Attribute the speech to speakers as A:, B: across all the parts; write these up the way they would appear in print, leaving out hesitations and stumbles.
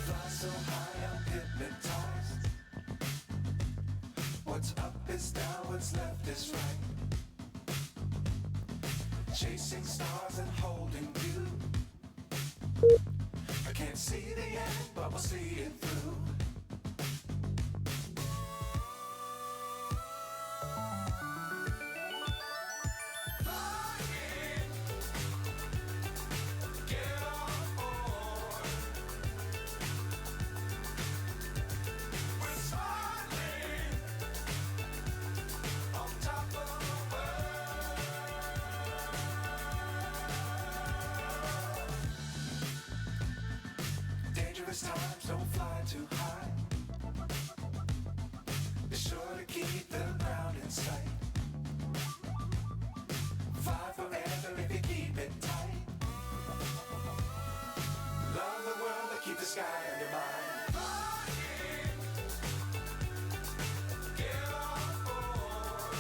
A: Fly so high, I'm hypnotized. What's up is down, what's left is right. Chasing stars and holding you. I can't see the end, but we'll see it through. Flying, get on board. We're smiling on top of the world. Dangerous times, don't fly too high. Be sure to keep the ground in sight. Fly forever if you keep it tight. Love the world, but keep the sky on your mind. Flying, get on board.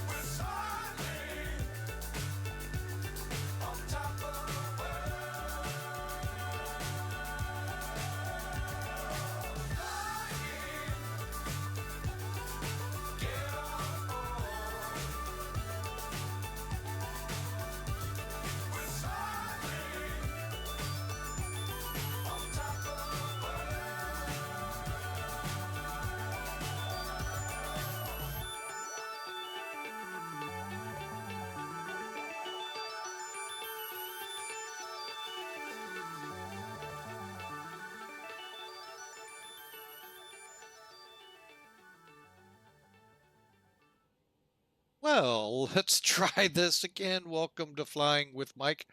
A: We're smiling on top of the world. Flying, get on board. We're smiling on top of the
B: Well, let's try this again. Welcome to Flying with Mike.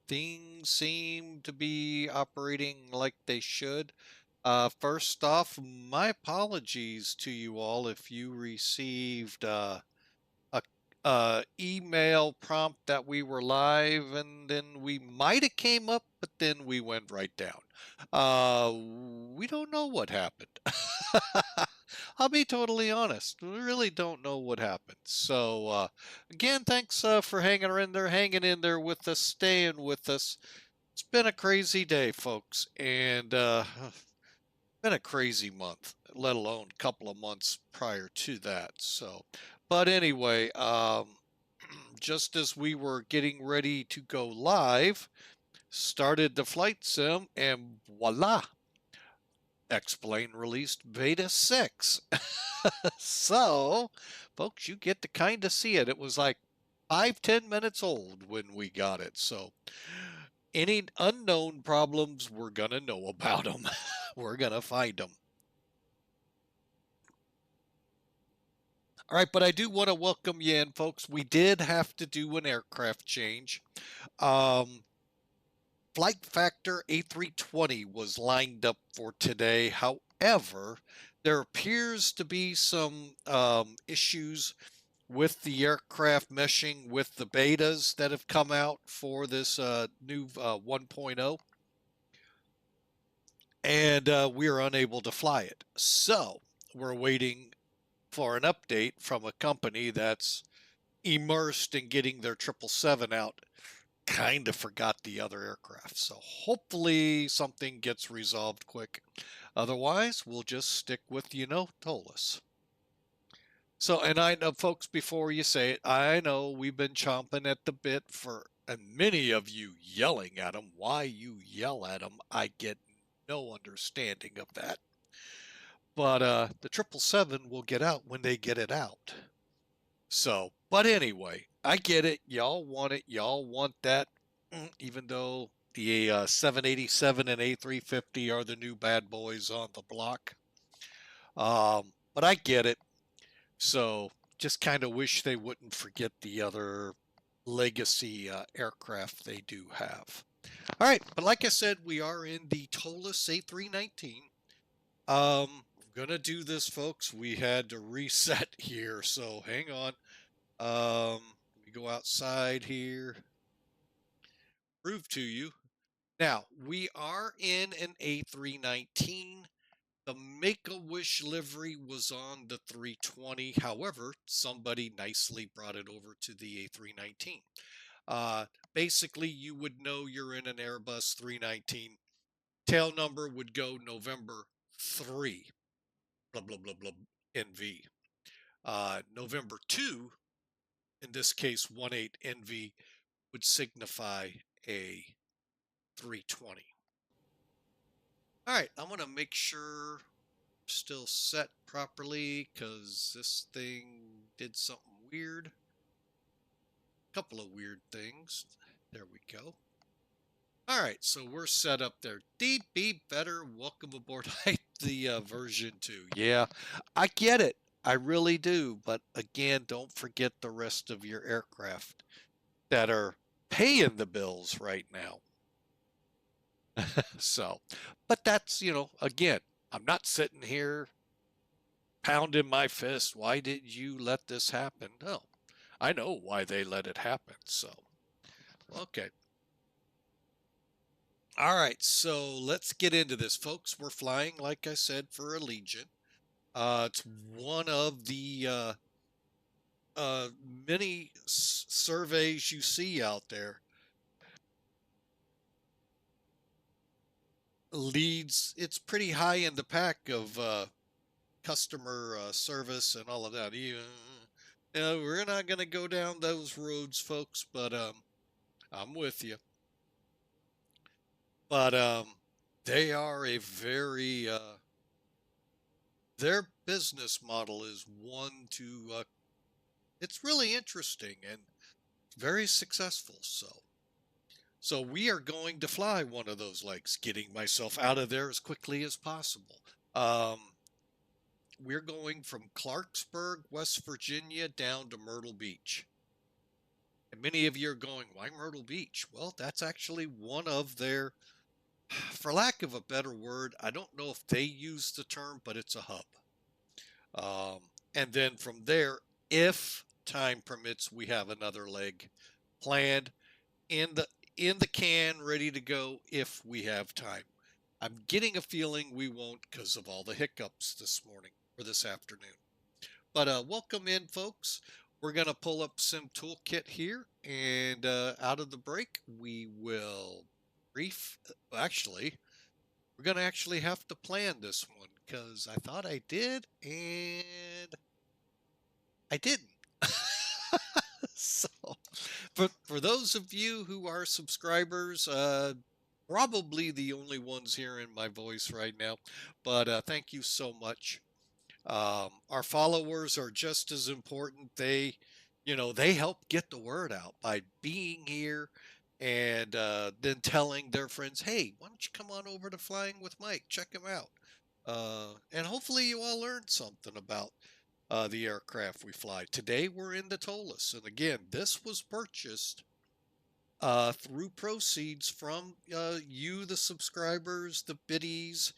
B: Things seem to be operating like they should. First off, my apologies to you all if you received a email prompt that we were live and then we might have came up, but then we went right down. We don't know what happened. I'll be totally honest. We really don't know what happened. So, again, thanks for hanging in there with us, staying with us. It's been a crazy day, folks, and been a crazy month, let alone a couple of months prior to that. So, but anyway, just as we were getting ready to go live, started the flight sim, and voila! X-Plane released Beta 6. So, folks, you get to kind of see it. It was like 5-10 minutes old when we got it. So, any unknown problems, we're going to know about them. We're going to find them. All right, but I do want to welcome you in, folks. We did have to do an aircraft change. Flight Factor A320 was lined up for today. However, there appears to be some issues with the aircraft meshing with the betas that have come out for this new 1.0. And we are unable to fly it. So we're waiting for an update from a company that's immersed in getting their 777 out. Kind of forgot the other aircraft. So hopefully something gets resolved quick. Otherwise, we'll just stick with, ToLiss. So, and I know, folks, before you say it, I know we've been chomping at the bit for, and many of you yelling at them. Why you yell at them, I get no understanding of that. But the 777 will get out when they get it out. So, but anyway, I get it. Y'all want it. Y'all want that. Even though the 787 and A350 are the new bad boys on the block. But I get it. So just kind of wish they wouldn't forget the other legacy aircraft they do have. All right, but like I said, we are in the ToLiss A319. We're gonna do this, folks. We had to reset here, so hang on. Let me go outside here, prove to you. Now, we are in an A319. The Make-A-Wish livery was on the 320. However, somebody nicely brought it over to the A319. Uh, Basically, you would know you're in an Airbus 319. Tail number would go November 3, blah, blah, blah, blah, NV. November 2, in this case, 18 NV, would signify a 320. All right, I'm going to make sure I'm still set properly because this thing did something weird. A couple of weird things. There we go. All right, so we're set up there. DB better. Welcome aboard the version 2. Yeah, I get it. I really do. But again, don't forget the rest of your aircraft that are paying the bills right now. So, but that's, again, I'm not sitting here pounding my fist. Why did you let this happen? No, I know why they let it happen. So, okay. All right, so let's get into this, folks. We're flying, like I said, for Allegiant. It's one of the many surveys you see out there. Leads, it's pretty high in the pack of customer service and all of that. We're not going to go down those roads, folks, but I'm with you. But they are a very their business model is one to it's really interesting and very successful. So we are going to fly one of those legs, getting myself out of there as quickly as possible. We're going from Clarksburg, West Virginia, down to Myrtle Beach. And many of you are going, why Myrtle Beach? Well, that's actually one of their, for lack of a better word, I don't know if they use the term, but it's a hub. And then from there, if time permits, we have another leg planned in the can, ready to go if we have time. I'm getting a feeling we won't because of all the hiccups this morning or this afternoon. But welcome in, folks. We're going to pull up Sim Toolkit here, and out of the break, we will actually, we're going to actually have to plan this one because I thought I did, and I didn't. So, for those of you who are subscribers, probably the only ones hearing my voice right now, but thank you so much. Our followers are just as important. They help get the word out by being here and then telling their friends, hey, why don't you come on over to Flying with Mike? Check him out. And hopefully you all learned something about the aircraft we fly. Today we're in the ToLiss. And again, this was purchased through proceeds from you, the subscribers, the biddies,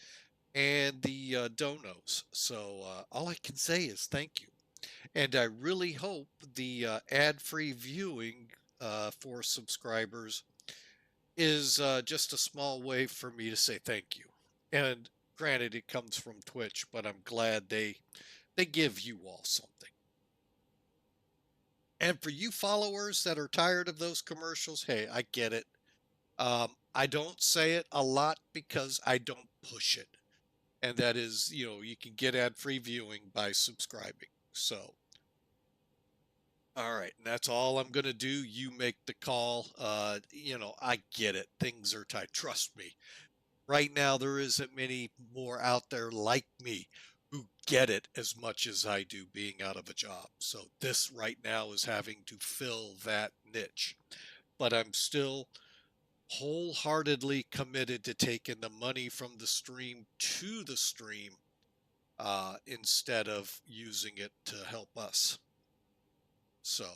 B: and the donos. So all I can say is thank you. And I really hope the ad-free viewing for subscribers is just a small way for me to say thank you. And granted, it comes from Twitch, but I'm glad they give you all something. And for you followers that are tired of those commercials, hey, I get it. I don't say it a lot because I don't push it. And that is, you can get ad-free viewing by subscribing. So, all right, and that's all I'm going to do. You make the call. I get it. Things are tight. Trust me. Right now, there isn't many more out there like me who get it as much as I do being out of a job. So this right now is having to fill that niche. But I'm still wholeheartedly committed to taking the money from the stream to the stream instead of using it to help us. So,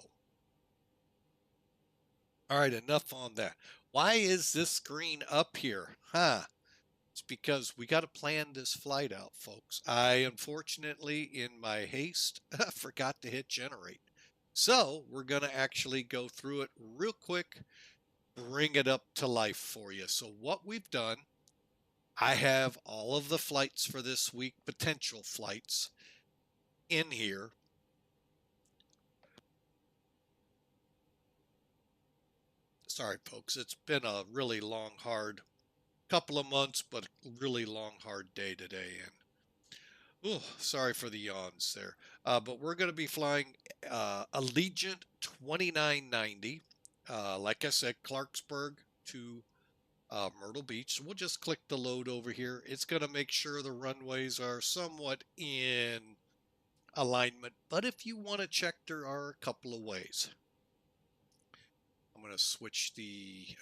B: all right, enough on that. Why is this screen up here? It's because we got to plan this flight out, folks. I unfortunately, in my haste, forgot to hit generate. So we're going to actually go through it real quick, bring it up to life for you. So what we've done, I have all of the flights for this week, potential flights, in here. Sorry, folks. It's been a really long, hard couple of months, but really long, hard day today. And sorry for the yawns there. But we're going to be flying Allegiant 2990. Like I said, Clarksburg to Myrtle Beach. So we'll just click the load over here. It's going to make sure the runways are somewhat in alignment. But if you want to check, there are a couple of ways. I'm going to switch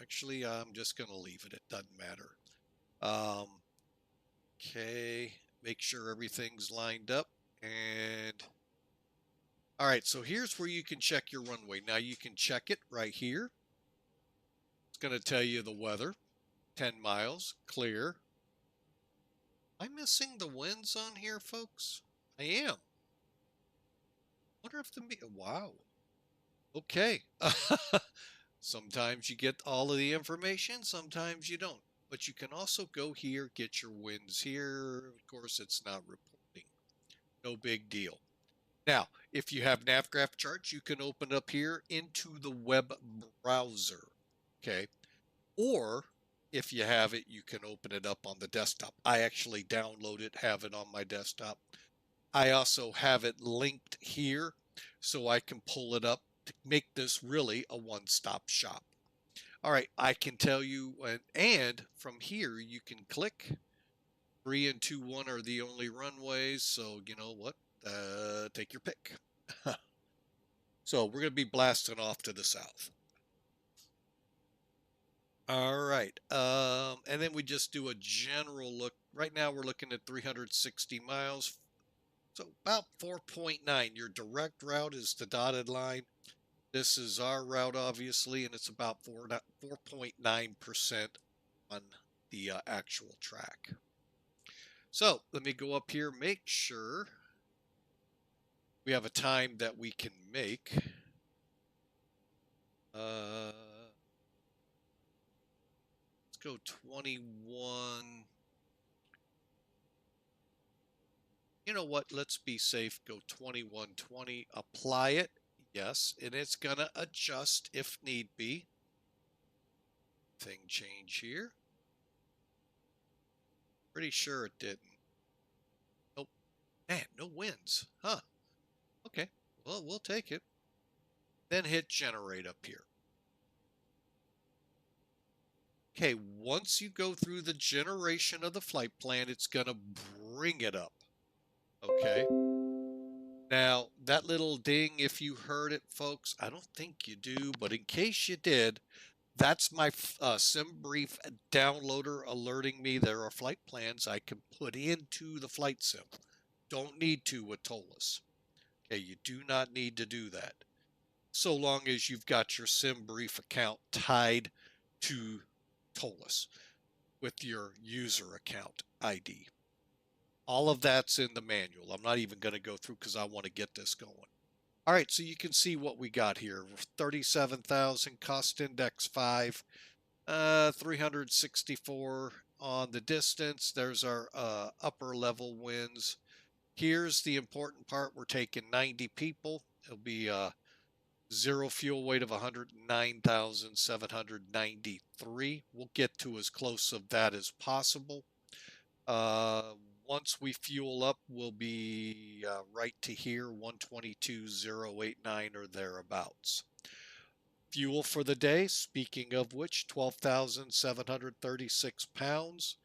B: actually, I'm just going to leave it. It doesn't matter. Okay, make sure everything's lined up. And all right, so here's where you can check your runway. Now you can check it right here. It's going to tell you the weather, 10 miles, clear. Am I missing the winds on here, folks? I am. Wonder if wow. Okay. Sometimes you get all of the information, sometimes you don't. But you can also go here, get your winds here. Of course, it's not reporting. No big deal. Now, if you have NavGraph charts, you can open up here into the web browser, okay? Or if you have it, you can open it up on the desktop. I actually download it, have it on my desktop. I also have it linked here so I can pull it up to make this really a one-stop shop. All right, I can tell you, and from here you can click 3 and 2, 1 are the only runways, so you know what? Take your pick. So we're going to be blasting off to the south. All right. And then we just do a general look. Right now we're looking at 360 miles. So about 4.9. Your direct route is the dotted line. This is our route, obviously, and it's about 4.9% on the actual track. So let me go up here, make sure we have a time that we can make. Let's go 21. You know what? Let's be safe. Go 2120. Apply it. Yes. And it's going to adjust if need be. Thing change here. Pretty sure it didn't. Nope. Man, no winds. Huh. Okay. Well, we'll take it. Then hit generate up here. Okay, once you go through the generation of the flight plan, it's going to bring it up. Okay. Now, that little ding, if you heard it, folks, I don't think you do, but in case you did, that's my SimBrief downloader alerting me there are flight plans I can put into the flight sim. Don't need to with ToLiss. Okay, you do not need to do that. So long as you've got your SimBrief account tied to ToLiss with your user account ID. All of that's in the manual. I'm not even going to go through because I want to get this going. All right, so you can see what we got here. 37,000, cost index 5, 364 on the distance. There's our upper level winds. Here's the important part. We're taking 90 people. It'll be zero fuel weight of 109,793. We'll get to as close of that as possible. Once we fuel up, we'll be right to here, 122,089 or thereabouts. Fuel for the day, speaking of which, 12,736 pounds.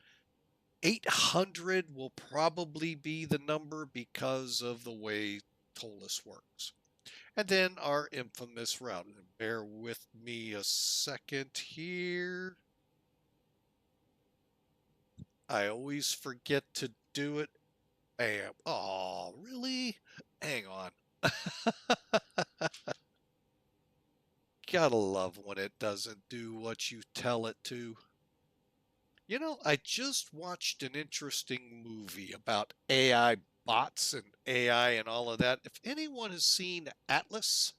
B: 800 will probably be the number because of the way ToLiss works. And then our infamous route. Bear with me a second here. I always forget to do it. Bam. Oh, really? Hang on. Gotta love when it doesn't do what you tell it to. You know, I just watched an interesting movie about AI bots and AI and all of that. If anyone has seen Atlas,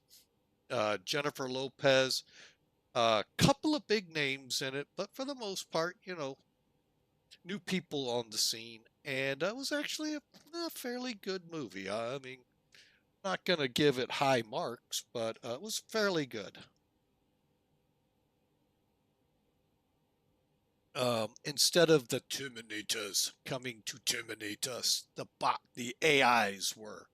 B: Jennifer Lopez, a couple of big names in it, but for the most part, you know, new people on the scene. And it was actually a fairly good movie. I mean, not going to give it high marks, but it was fairly good. Instead of the Terminators coming to terminate us, the AIs were.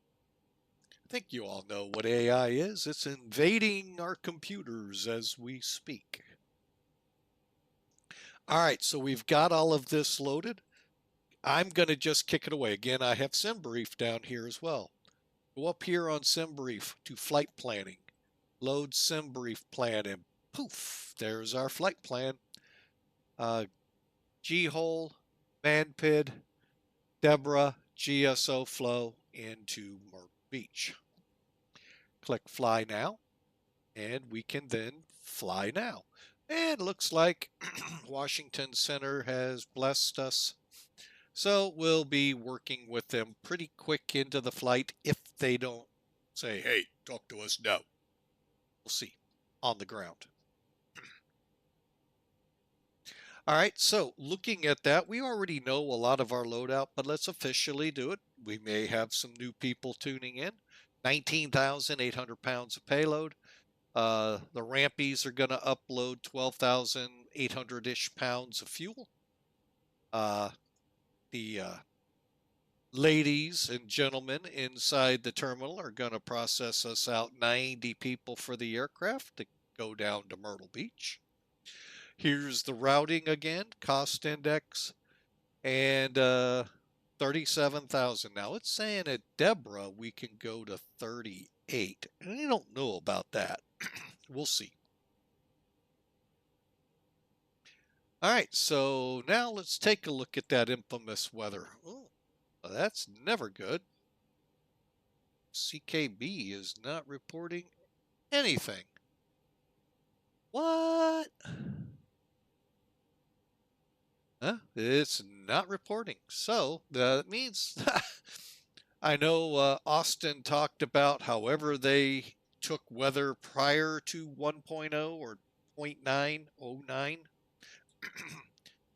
B: I think you all know what AI is. It's invading our computers as we speak. All right, so we've got all of this loaded. I'm going to just kick it away. Again, I have SimBrief down here as well. Go up here on SimBrief to flight planning. Load SimBrief plan and poof, there's our flight plan. GEHOL, MANPD, DBRAH, GSO flow into Myrtle Beach. Click Fly Now, and we can then fly now. And it looks like Washington Center has blessed us. So we'll be working with them pretty quick into the flight if they don't say, hey, talk to us now. We'll see on the ground. All right, so looking at that, we already know a lot of our loadout, but let's officially do it. We may have some new people tuning in. 19,800 pounds of payload. The rampies are going to upload 12,800-ish pounds of fuel. The ladies and gentlemen inside the terminal are going to process us out 90 people for the aircraft to go down to Myrtle Beach. Here's the routing again, cost index, and 37,000. Now it's saying at DBRAH we can go to 38, and I don't know about that. We'll see. All right, so now let's take a look at that infamous weather. Oh, that's never good. CKB is not reporting anything. What? It's not reporting. So that means I know Austin talked about however they took weather prior to 1.0 or 0.909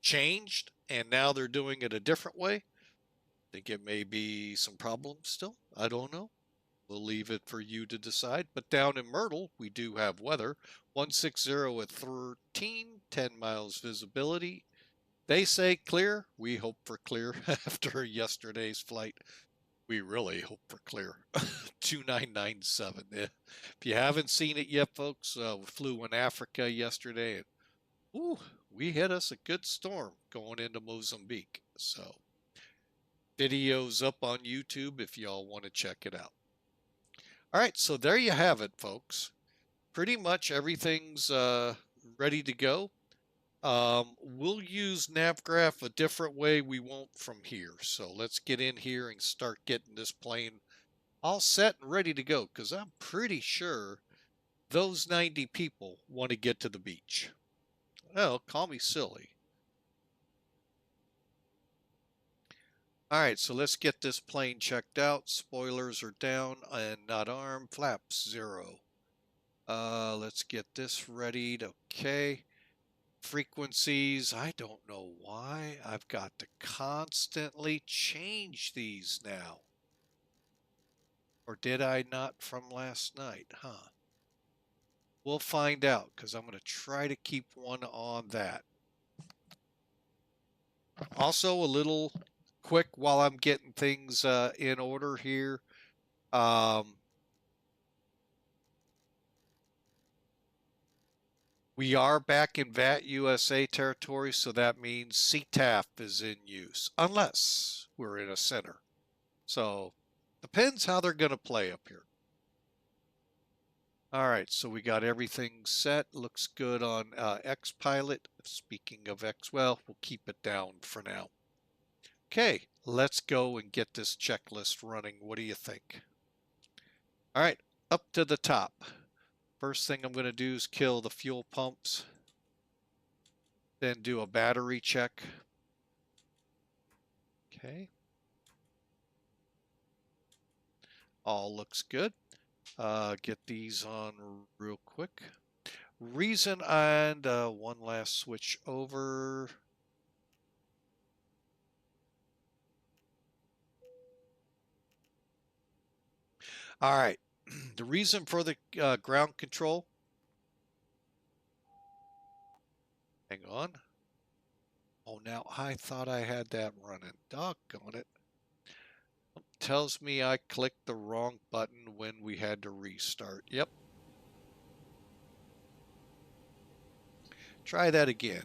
B: changed, and now they're doing it a different way. I think it may be some problems still. I don't know. We'll leave it for you to decide. But down in Myrtle, we do have weather. 160 at 13, 10 miles visibility. They say clear. We hope for clear after yesterday's flight. We really hope for clear. 2997. If you haven't seen it yet, folks, we flew in Africa yesterday, and ooh, we hit us a good storm going into Mozambique. So, videos up on YouTube if y'all want to check it out. All right, so there you have it, folks. Pretty much everything's ready to go. We'll use NavGraph a different way. We won't from here. So let's get in here and start getting this plane all set and ready to go, because I'm pretty sure those 90 people want to get to the beach. Well, call me silly. All right, so let's get this plane checked out. Spoilers are down and not armed. Flaps 0. Let's get this readied. Okay. Frequencies, I don't know why I've got to constantly change these now. Or did I not from last night, huh? We'll find out, because I'm going to try to keep one on that. Also, a little quick while I'm getting things in order here. We are back in VAT USA territory, so that means CTAF is in use, unless we're in a center. So, depends how they're going to play up here. All right, so we got everything set. Looks good on X-Pilot. Speaking of X, well, we'll keep it down for now. Okay, let's go and get this checklist running. What do you think? All right, up to the top. First thing I'm going to do is kill the fuel pumps, then do a battery check. Okay. All looks good. Get these on real quick. Reason, and one last switch over. All right. The reason for the ground control. Hang on. Oh, now I thought I had that running. Doggone it. Tells me I clicked the wrong button when we had to restart. Yep. Try that again.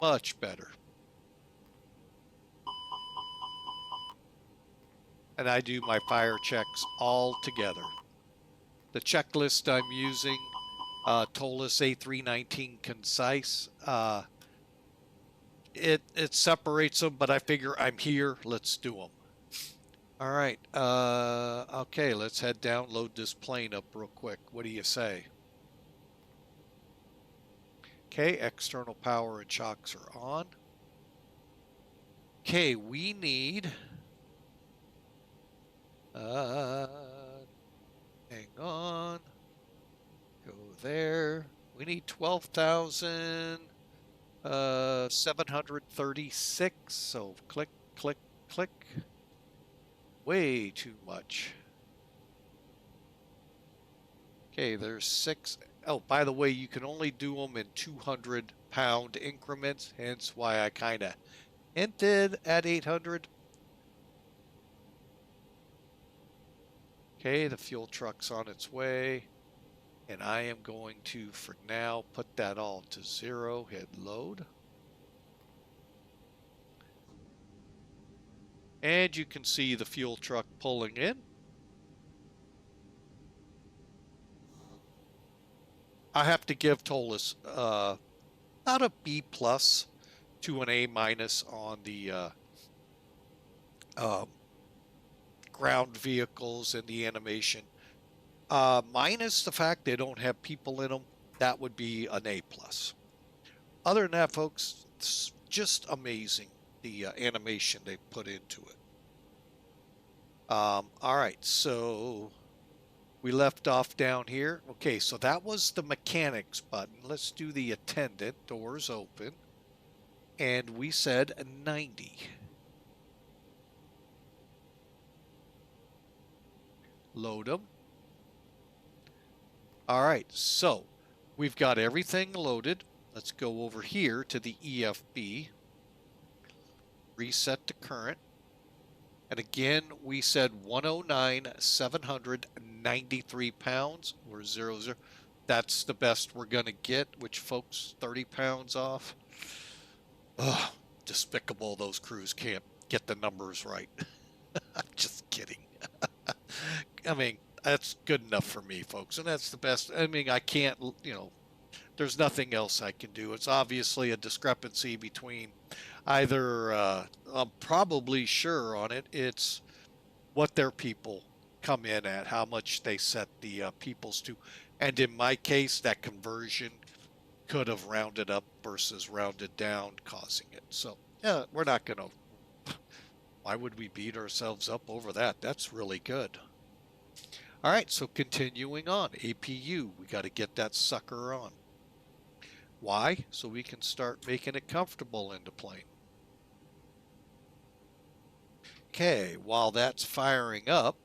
B: Much better. And I do my fire checks all together. The checklist I'm using, ToLiss A319 Concise, it separates them, but I figure I'm here. Let's do them. All right. Okay, let's head down, load this plane up real quick. What do you say? Okay, external power and shocks are on. Okay, we need... hang on. Go there. We need 12,736. So click, click, click. Way too much. Okay, there's 6. Oh, by the way, you can only do them in 200-pound increments, hence why I kind of hinted at 800. Okay, the fuel truck's on its way, and I am going to, for now, put that all to 0, hit load. And you can see the fuel truck pulling in. I have to give ToLiss about a B+ to an A- on the ground vehicles and the animation. Minus the fact they don't have people in them, that would be an A+. Other than that, folks, it's just amazing, the animation they put into it. All right, so we left off down here. Okay, so that was the mechanics button. Let's do the attendant, doors open. And we said 90. Load them. All right, so we've got everything loaded. Let's go over here to the EFB. Reset to current. And again, we said 109,793 pounds. We're 00. That's the best we're going to get, which, folks, 30 pounds off. Ugh, despicable those crews can't get the numbers right. I'm just kidding. I mean, that's good enough for me, folks. And that's the best. I mean, I can't, you know, there's nothing else I can do. It's obviously a discrepancy between either, I'm probably sure on it, it's what their people come in at, how much they set the peoples to. And in my case, that conversion could have rounded up versus rounded down, causing it. So, yeah, we're not going to, why would we beat ourselves up over that? That's really good. All right, so continuing on, APU, we got to get that sucker on. Why? So we can start making it comfortable in the plane. Okay, while that's firing up,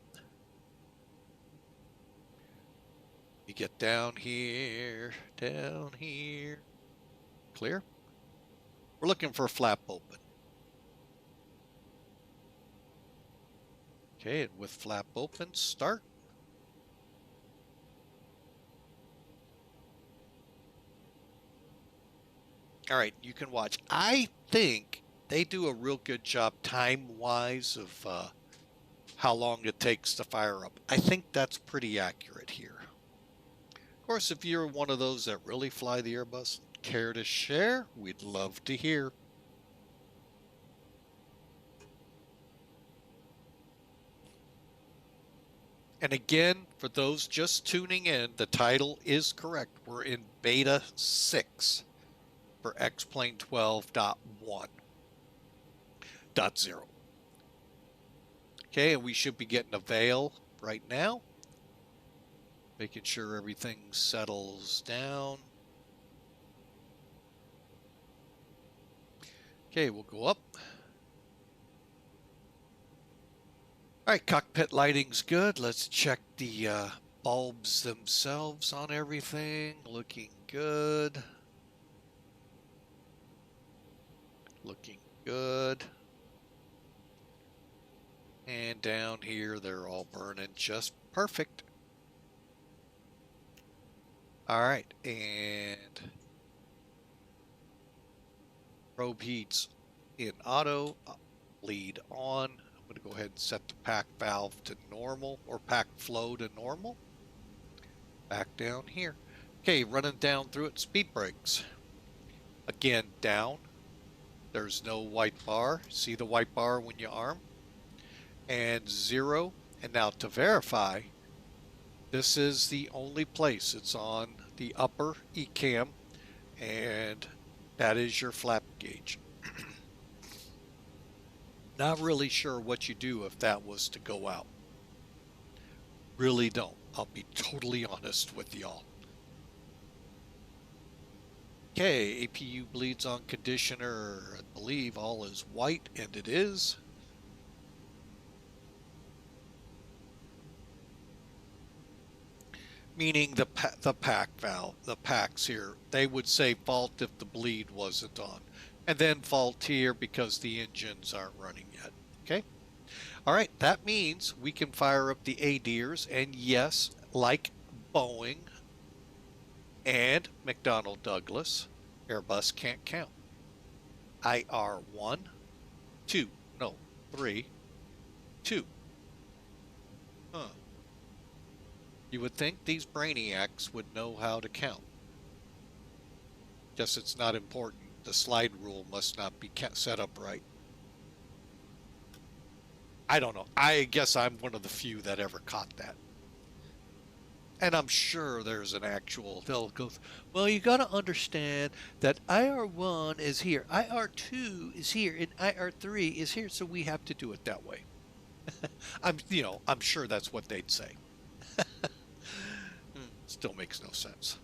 B: you get down here, clear. We're looking for a flap open. Okay, and with flap open, start. All right, you can watch. I think they do a real good job time-wise of how long it takes to fire up. I think that's pretty accurate here. Of course, if you're one of those that really fly the Airbus, care to share, we'd love to hear. And again, for those just tuning in, the title is correct. We're in beta 6 for X-Plane 12.1.0. Okay, and we should be getting a veil right now. Making sure everything settles down. Okay, we'll go up. All right, cockpit lighting's good. Let's check the bulbs themselves on everything. Looking good. Looking good. And down here, they're all burning just perfect. All right, and probe heats in auto, lead on. I'm going to go ahead and set the pack valve to normal, or pack flow to normal. Back down here. Okay, running down through it, speed brakes. Again, down. There's no white bar. See the white bar when you arm? And 0. And now to verify, this is the only place it's on the upper ECAM, and that is your flap gauge. Not really sure what you do if that was to go out. Really don't. I'll be totally honest with y'all. Okay, APU bleeds on conditioner. I believe all is white, and it is. Meaning the pack valve, the packs here, they would say fault if the bleed wasn't on. And then fault here because the engines aren't running yet. Okay? All right, that means we can fire up the ADIRs, and yes, like Boeing and McDonnell Douglas, Airbus can't count. IR 1, 2, no, 3, 2. Huh. You would think these brainiacs would know how to count. Guess it's not important. The slide rule must not be set up right. I don't know. I guess I'm one of the few that ever caught that. And I'm sure there's an actual, they'll go, well, you got to understand that IR1 is here, IR2 is here, and IR3 is here, so we have to do it that way. I'm sure that's what they'd say. Still makes no sense.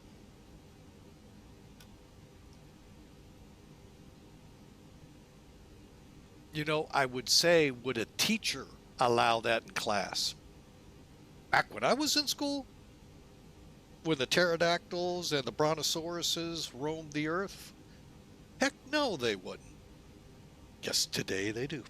B: You know, I would say, would a teacher allow that in class? Back when I was in school, when the pterodactyls and the brontosauruses roamed the earth? Heck no, they wouldn't. Guess today they do.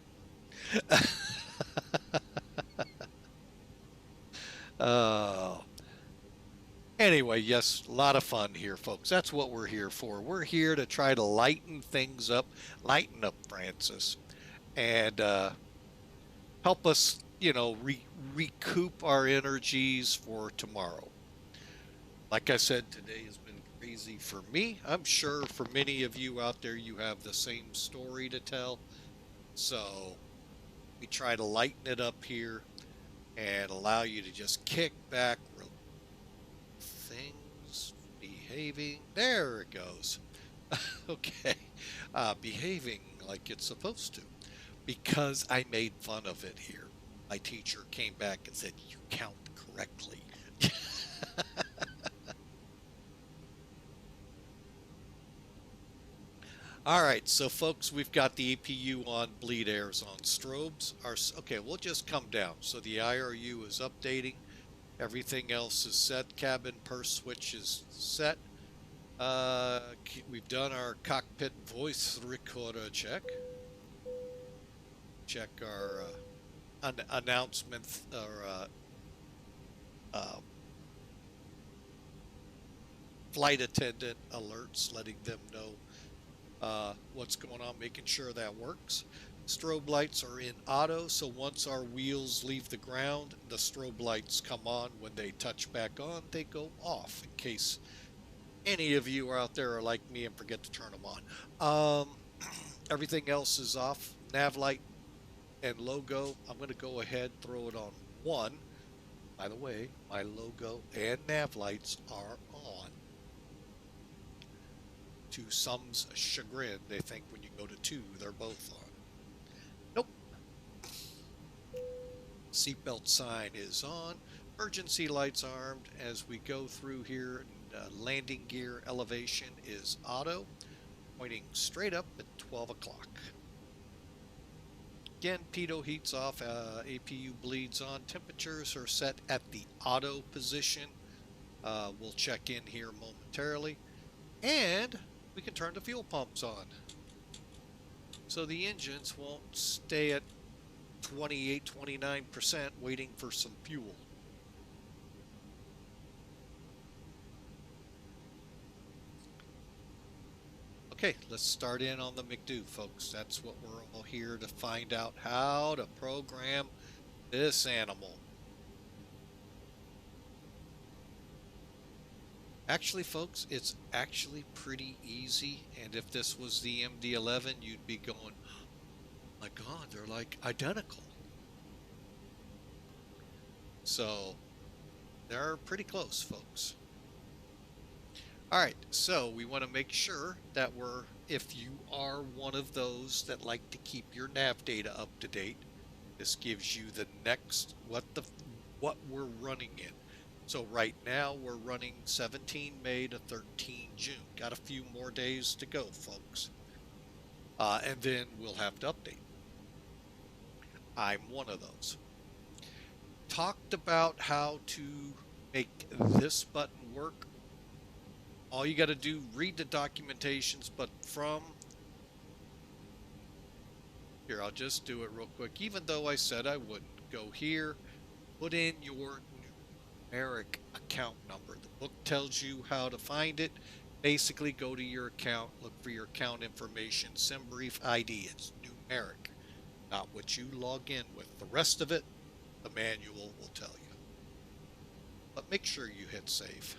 B: Anyway, yes, a lot of fun here, folks. That's what we're here for. We're here to try to lighten things up, lighten up Francis, and help us, recoup our energies for tomorrow. Like I said, today has been crazy for me. I'm sure for many of you out there, you have the same story to tell. So we try to lighten it up here and allow you to just kick back. Things behaving. There it goes. Okay. Behaving like it's supposed to. Because I made fun of it here. My teacher came back and said, you count correctly. All right, so folks, we've got the APU on, bleed airs on, strobes are, okay, we'll just come down. So the IRU is updating. Everything else is set. Cabin purse switch is set. We've done our cockpit voice recorder check. Check our announcement or flight attendant alerts, letting them know what's going on, making sure that works. Strobe lights are in auto, so once our wheels leave the ground, the strobe lights come on. When they touch back on, they go off, in case any of you out there are like me and forget to turn them on. Everything else is off. Nav light and logo, I'm going to go ahead, throw it on 1. By the way, my logo and nav lights are on. To some's chagrin, they think when you go to 2, they're both on. Nope. Seatbelt sign is on. Emergency lights armed. As we go through here, landing gear elevation is auto, pointing straight up at 12 o'clock. Again, pitot heats off, APU bleeds on. Temperatures are set at the auto position. We'll check in here momentarily. And we can turn the fuel pumps on. So the engines won't stay at 28, 29% waiting for some fuel. Okay, let's start in on the MCDU, folks. That's what we're all here to find out, how to program this animal. Actually, folks, it's actually pretty easy. And if this was the MD-11, you'd be going, oh my God, they're like identical. So they're pretty close, folks. All right, so we want to make sure that if you are one of those that like to keep your nav data up to date, this gives you the next, what we're running in. So right now we're running 17 May to 13 June. Got a few more days to go, folks. And then we'll have to update. I'm one of those. Talked about how to make this button work. All you got to do, read the documentations, but from here, I'll just do it real quick. Even though I said I wouldn't, go here, put in your numeric account number. The book tells you how to find it. Basically, go to your account, look for your account information, SimBrief ID. It's numeric, not what you log in with. The rest of it, the manual will tell you. But make sure you hit save.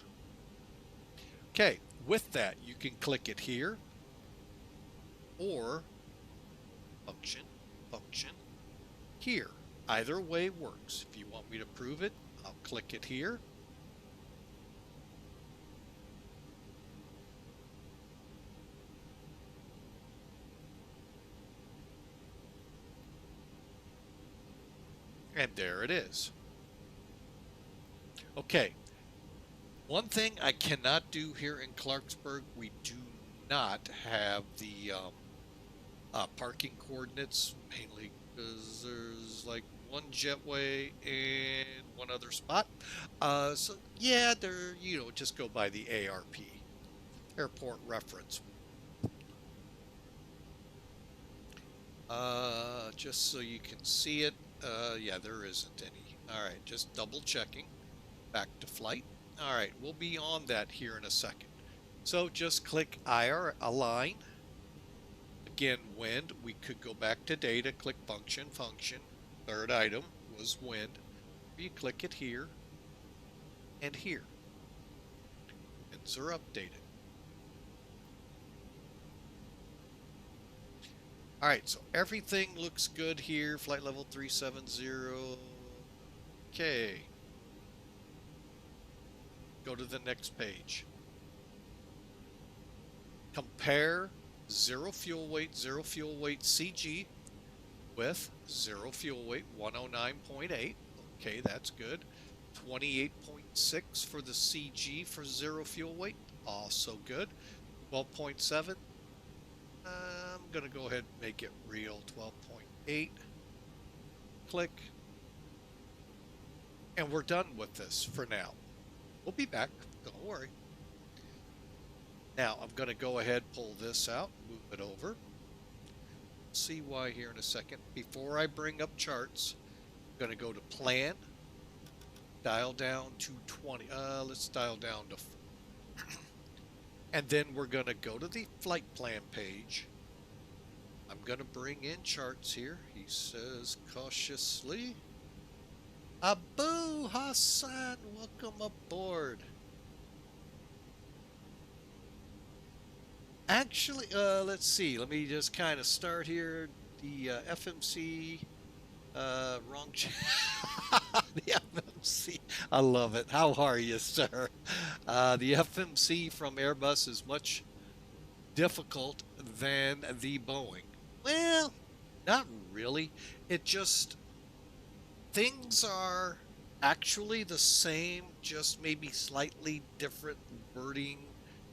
B: Okay, with that, you can click it here, or function here. Either way works. If you want me to prove it, I'll click it here. And there it is. Okay. One thing I cannot do here in Clarksburg, we do not have the parking coordinates, mainly because there's like one jetway and one other spot. So yeah, they're, just go by the ARP, Airport Reference. Just so you can see it, yeah, there isn't any. All right, just double checking. Back to flight. All right, we'll be on that here in a second. So just click IR Align. Again, wind. We could go back to data, click function. Third item was wind. You click it here and here. Winds are updated. All right, so everything looks good here. Flight level 370. Okay. Go to the next page. Compare zero fuel weight CG with zero fuel weight 109.8. Okay, that's good. 28.6 for the CG for zero fuel weight. Also good. 12.7. I'm going to go ahead and make it real. 12.8. Click. And we're done with this for now. We'll be back. Don't worry. Now, I'm going to go ahead, pull this out, move it over. See why here in a second. Before I bring up charts, I'm going to go to Plan, dial down to 20. Let's dial down to 4. And then we're going to go to the flight plan page. I'm going to bring in charts here. He says cautiously. Abu Hassan, welcome aboard. Actually, let's see. Let me just kind of start here. The FMC, wrong. The FMC. I love it. How are you, sir? The FMC from Airbus is much difficult than the Boeing. Well, not really. It just, things are actually the same, just maybe slightly different wording,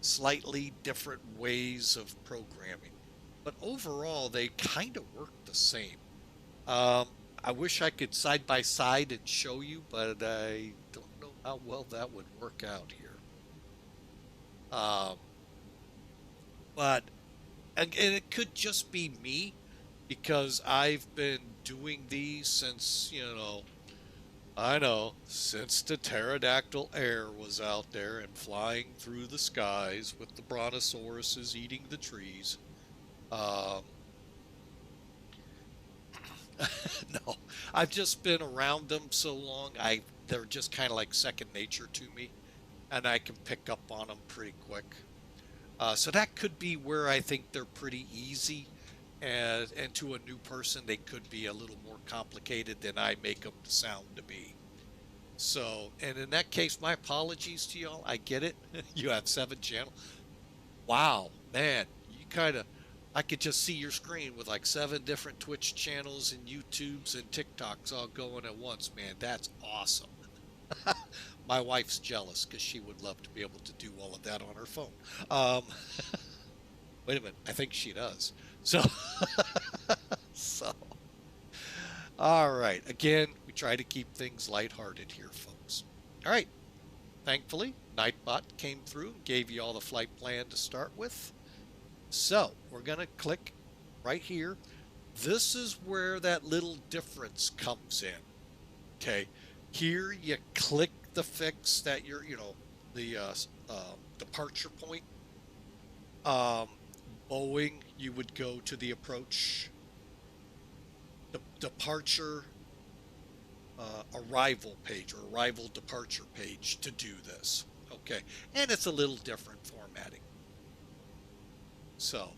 B: slightly different ways of programming. But overall, they kind of work the same. Um, I wish I could side by side and show you, but I don't know how well that would work out here. Um, but and it could just be me because I've been doing these since, I know, since the pterodactyl air was out there and flying through the skies with the brontosauruses eating the trees. Um, no, I've just been around them so long. They're just kind of like second nature to me, and I can pick up on them pretty quick. So that could be where I think they're pretty easy, and to a new person, they could be a little more complicated than I make them sound to be. So, and in that case, my apologies to y'all. I get it. You have 7 channels. Wow, man, you kind of, I could just see your screen with like 7 different Twitch channels and YouTubes and TikToks all going at once, man. That's awesome. My wife's jealous because she would love to be able to do all of that on her phone. Um, wait a minute, I think she does. So, so, all right. Again, we try to keep things lighthearted here, folks. All right. Thankfully, Nightbot came through and gave you all the flight plan to start with. So we're going to click right here. This is where that little difference comes in. Okay. Here you click the fix that you're, the departure point. Boeing, you would go to the approach, the departure, arrival page or arrival departure page to do this. Okay. And it's a little different formatting. So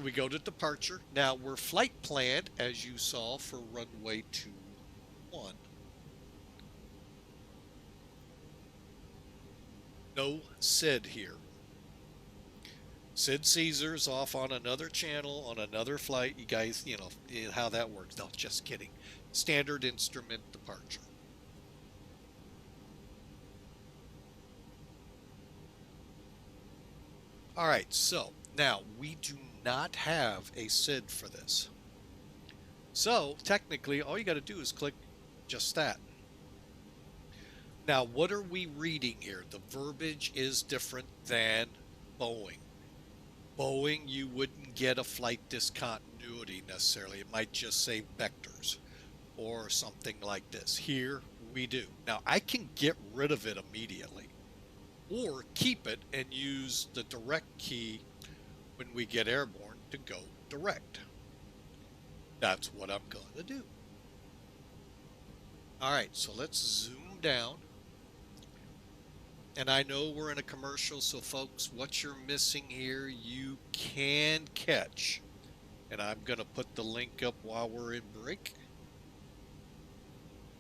B: we go to departure. Now we're flight planned, as you saw, for runway 21. No SID here. Sid Caesar's off on another channel on another flight. You guys, how that works. No, just kidding. Standard instrument departure. All right, so now we do not have a SID for this. So technically, all you got to do is click just that. Now, what are we reading here? The verbiage is different than Boeing. Boeing, you wouldn't get a flight discontinuity necessarily. It might just say vectors or something like this. Here, we do. Now, I can get rid of it immediately or keep it and use the direct key when we get airborne to go direct. That's what I'm going to do. All right, so let's zoom down. And I know we're in a commercial, so folks, what you're missing here, you can catch. And I'm going to put the link up while we're in break.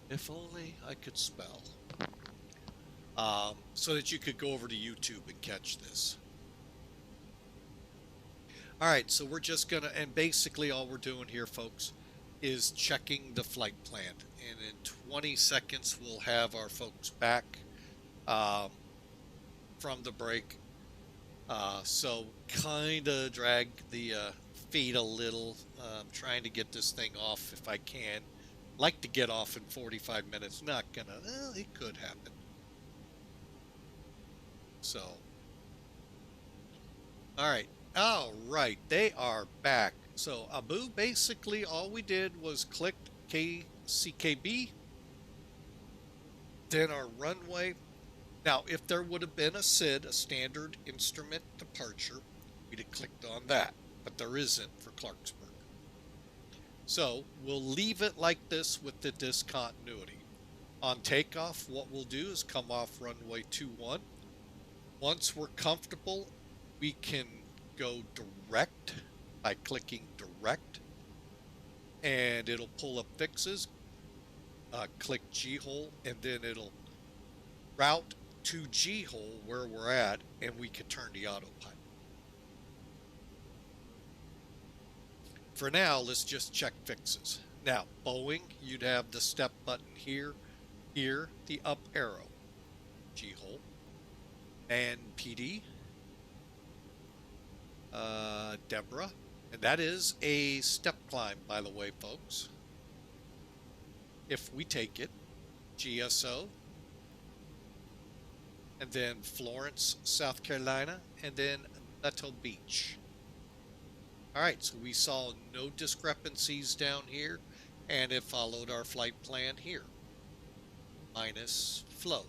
B: If only I could spell. So that you could go over to YouTube and catch this. All right, so we're just going to, and basically all we're doing here, folks, is checking the flight plan. And in 20 seconds, we'll have our folks back from the break. So kind of drag the feet a little. Trying to get this thing off if I can. Like to get off in 45 minutes. Not gonna, well, it could happen. So, all right, they are back. So Abu, basically all we did was click KCKB, then our runway. Now, if there would have been a SID, a standard instrument departure, we'd have clicked on that, but there isn't for Clarksburg. So we'll leave it like this with the discontinuity. On takeoff, what we'll do is come off runway 21. Once we're comfortable, we can go direct by clicking direct, and it'll pull up fixes. click GEHOL, and then it'll route to GEHOL where we're at, and we can turn the autopilot. For now, let's just check fixes. Now, Boeing, you'd have the step button here, the up arrow, GEHOL, MANPD, DBRAH, and that is a step climb, by the way, folks. If we take it, GSO, and then Florence, South Carolina, and then Myrtle Beach. All right, so we saw no discrepancies down here, and it followed our flight plan here, minus flow.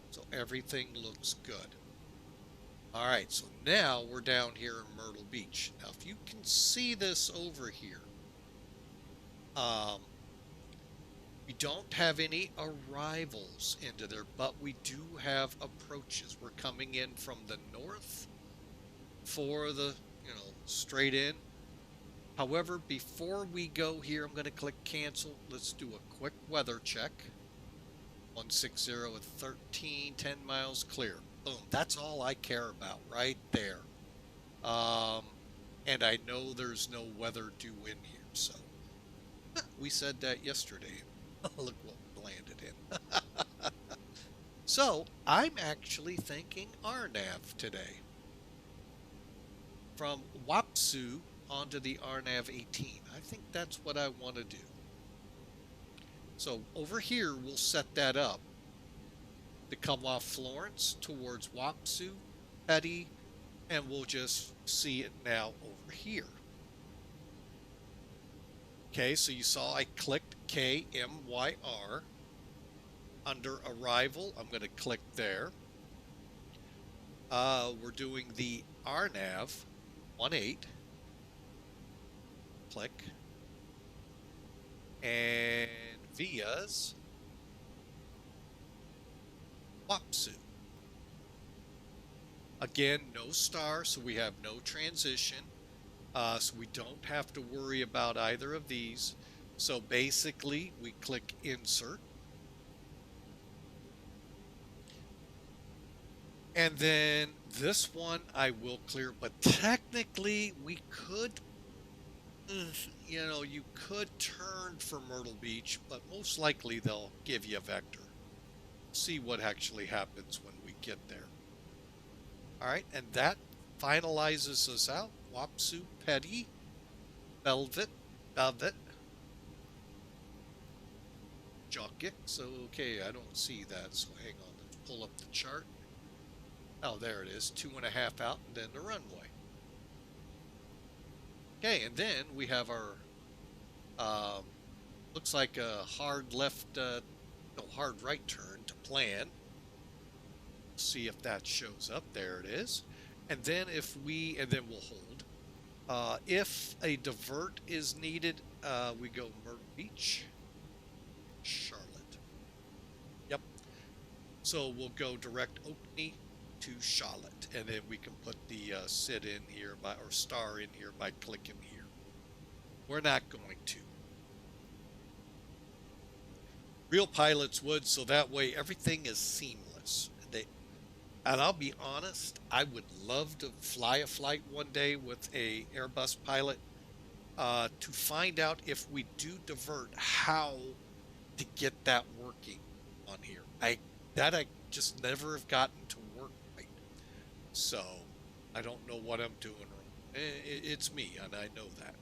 B: So everything looks good. All right, so now we're down here in Myrtle Beach. Now, if you can see this over here, we don't have any arrivals into there, but we do have approaches. We're coming in from the north for the, straight in. However, before we go here, I'm going to click cancel. Let's do a quick weather check. 160 with 13, 10 miles clear. Boom. That's all I care about right there. And I know there's no weather due in here. So we said that yesterday. Look what we landed in. So I'm actually thinking RNAV today. From Wapsu onto the RNAV 18. I think that's what I want to do. So over here, we'll set that up to come off Florence towards Wapsu, Petty, and we'll just see it now over here. Okay, so you saw I clicked KMYR. Under Arrival, I'm going to click there. We're doing the RNAV 18. Click. And Via's Wapsu. Again, no star, so we have no transition. So we don't have to worry about either of these. So basically, we click Insert. And then this one I will clear, but technically we could, you could turn for Myrtle Beach, but most likely they'll give you a vector. See what actually happens when we get there. All right, and that finalizes us out. Wapsu, Petty, Velvet, Jockey. So, okay, I don't see that, so hang on, let's pull up the chart. Oh, there it is, 2.5 out, and then the runway. Okay, and then we have our, looks like a hard left, hard right turn to plan. See if that shows up. There it is. And then and then we'll hold. If a divert is needed, we go Myrtle Beach, Charlotte. Yep. So we'll go direct Oakney to Charlotte, and then we can put the sit in here or star in here by clicking here. We're not going to. Real pilots would, so that way everything is seamless. And I'll be honest, I would love to fly a flight one day with a Airbus pilot to find out if we do divert, how to get that working on here. I just never have gotten to work right. So I don't know what I'm doing wrong. It's me, and I know that.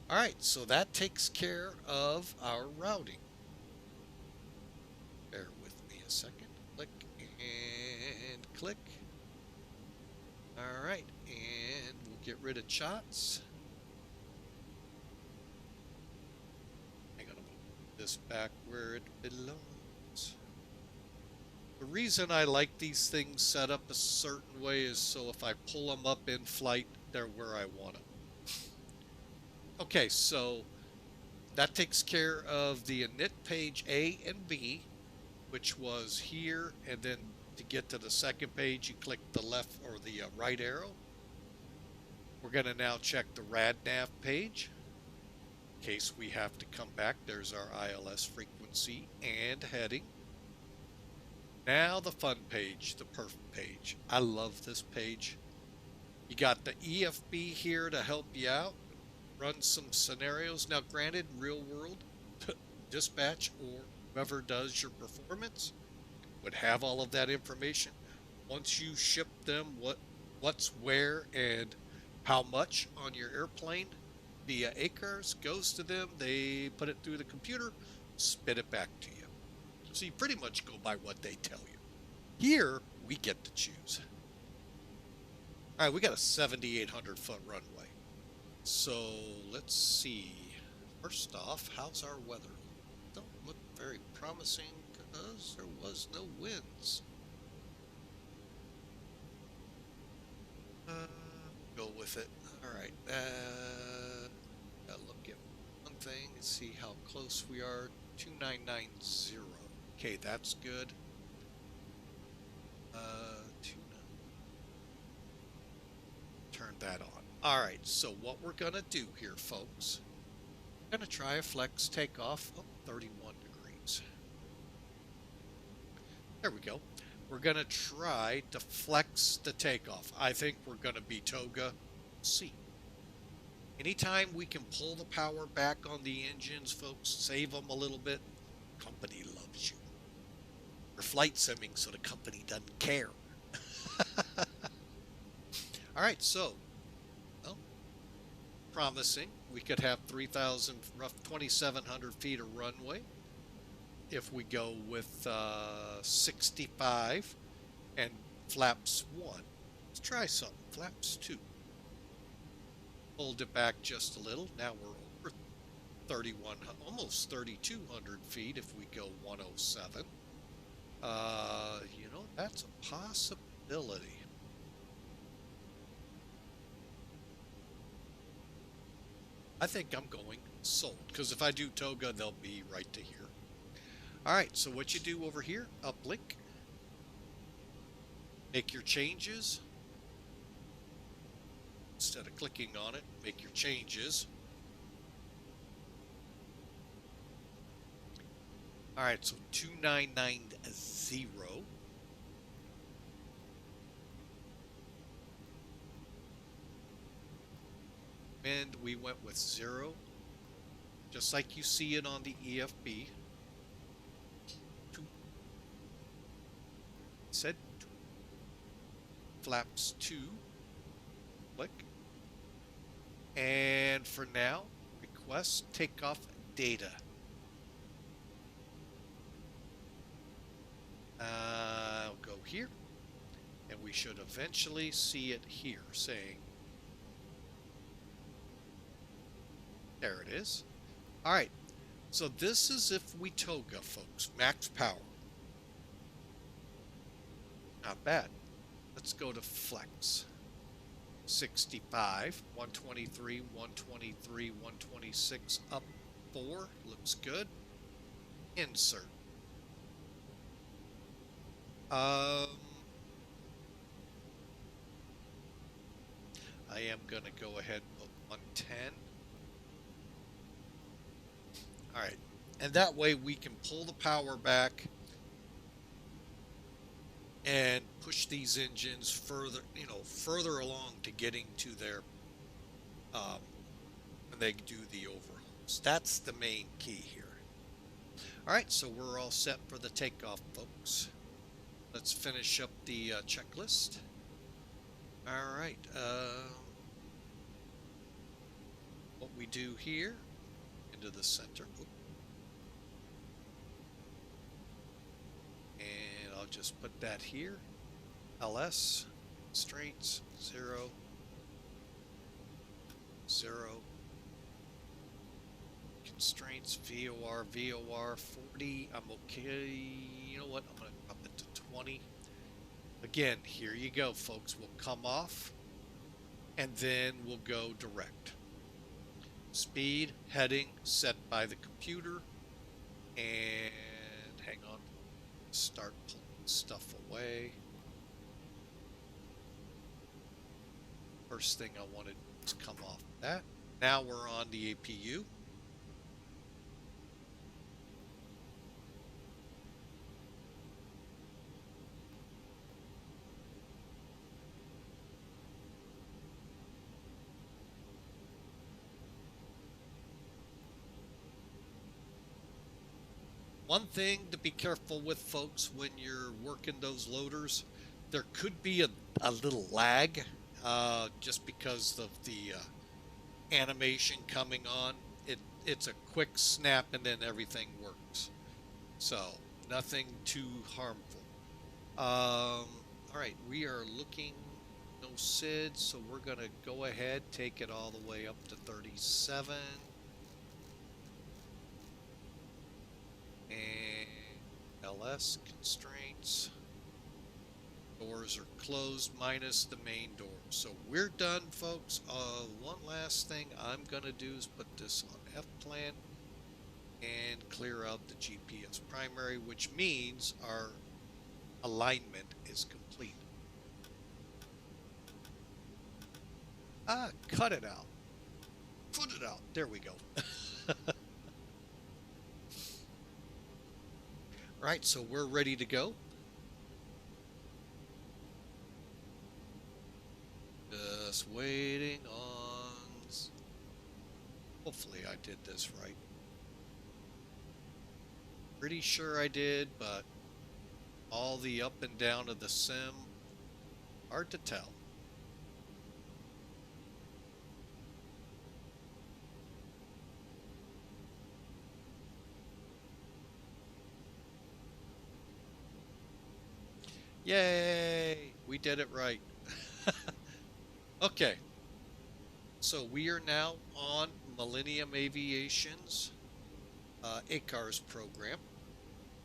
B: All right, so that takes care of our routing. Bear with me a second. Click and click. All right, and we'll get rid of CHOTS. I'm gonna move this back where it belongs. The reason I like these things set up a certain way is so if I pull them up in flight, they're where I want them. Okay, so that takes care of the init page A and B, which was here, and then to get to the second page, you click the left or the right arrow. We're going to now check the RadNav page. In case we have to come back, there's our ILS frequency and heading. Now the fun page, the perf page. I love this page. You got the EFB here to help you out, run some scenarios. Now, granted, real world, dispatch or whoever does your performance would have all of that information. Once you ship them what's where and how much on your airplane via ACARS goes to them, they put it through the computer, spit it back to you. So you pretty much go by what they tell you. Here, we get to choose. All right, we got a 7,800 foot runway. So let's see. First off, how's our weather? Don't look very promising because there was no winds. Go with it. All right. Gotta look at one thing and see how close we are. 2990. Okay, that's good. 29. Turn that on. All right. So what we're gonna do here, folks? We're gonna try a flex takeoff. 31 degrees. There we go. We're going to try to flex the takeoff. I think we're going to be toga. See. Anytime we can pull the power back on the engines, folks, save them a little bit, company loves you. We're flight simming, so the company doesn't care. All right, so, well, promising. We could have 3,000, rough 2,700 feet of runway. If we go with 65 and flaps 1. Let's try something. Flaps 2. Hold it back just a little. Now we're over 3,100, almost 3,200 feet if we go 107. You know, that's a possibility. I think I'm going sold, because if I do toga, they'll be right to here. All right, so what you do over here, uplink, make your changes. Instead of clicking on it, make your changes. All right, so 2990. And we went with 0, just like you see it on the EFB. Said flaps 2, click, and for now, request takeoff data. I'll go here, and we should eventually see it here saying, there it is. All right, so this is if we toga, folks, max power. Not bad. Let's go to flex. 65, 123, 123, 126, up 4. Looks good. Insert. I am going to go ahead and put 110. All right. And that way we can pull the power back and push these engines further, further along to getting to their, when they do the overhauls. That's the main key here. All right, so we're all set for the takeoff, folks. Let's finish up the checklist. All right, what we do here, into the center. And I'll just put that here. LS, constraints, 0, 0. Constraints, VOR, 40. I'm okay. You know what? I'm going to up it to 20. Again, here you go, folks. We'll come off, and then we'll go direct. Speed, heading, set by the computer. And hang on. Start pulling stuff away. First thing I wanted to come off that. Now we're on the APU. One thing to be careful with, folks, when you're working those loaders, there could be a little lag just because of the animation coming on. It's a quick snap and then everything works. So nothing too harmful. All right, we are looking no SID, so we're going to go ahead, take it all the way up to 37. And LS constraints. Doors are closed minus the main door. So we're done, folks. One last thing I'm going to do is put this on F-plan and clear out the GPS primary, which means our alignment is complete. Cut it out. Put it out. There we go. Right, so we're ready to go. Just waiting on... Hopefully I did this right. Pretty sure I did, but all the up and down of the sim, hard to tell. Yay! We did it right. Okay. So we are now on Millennium Aviation's ACARS program.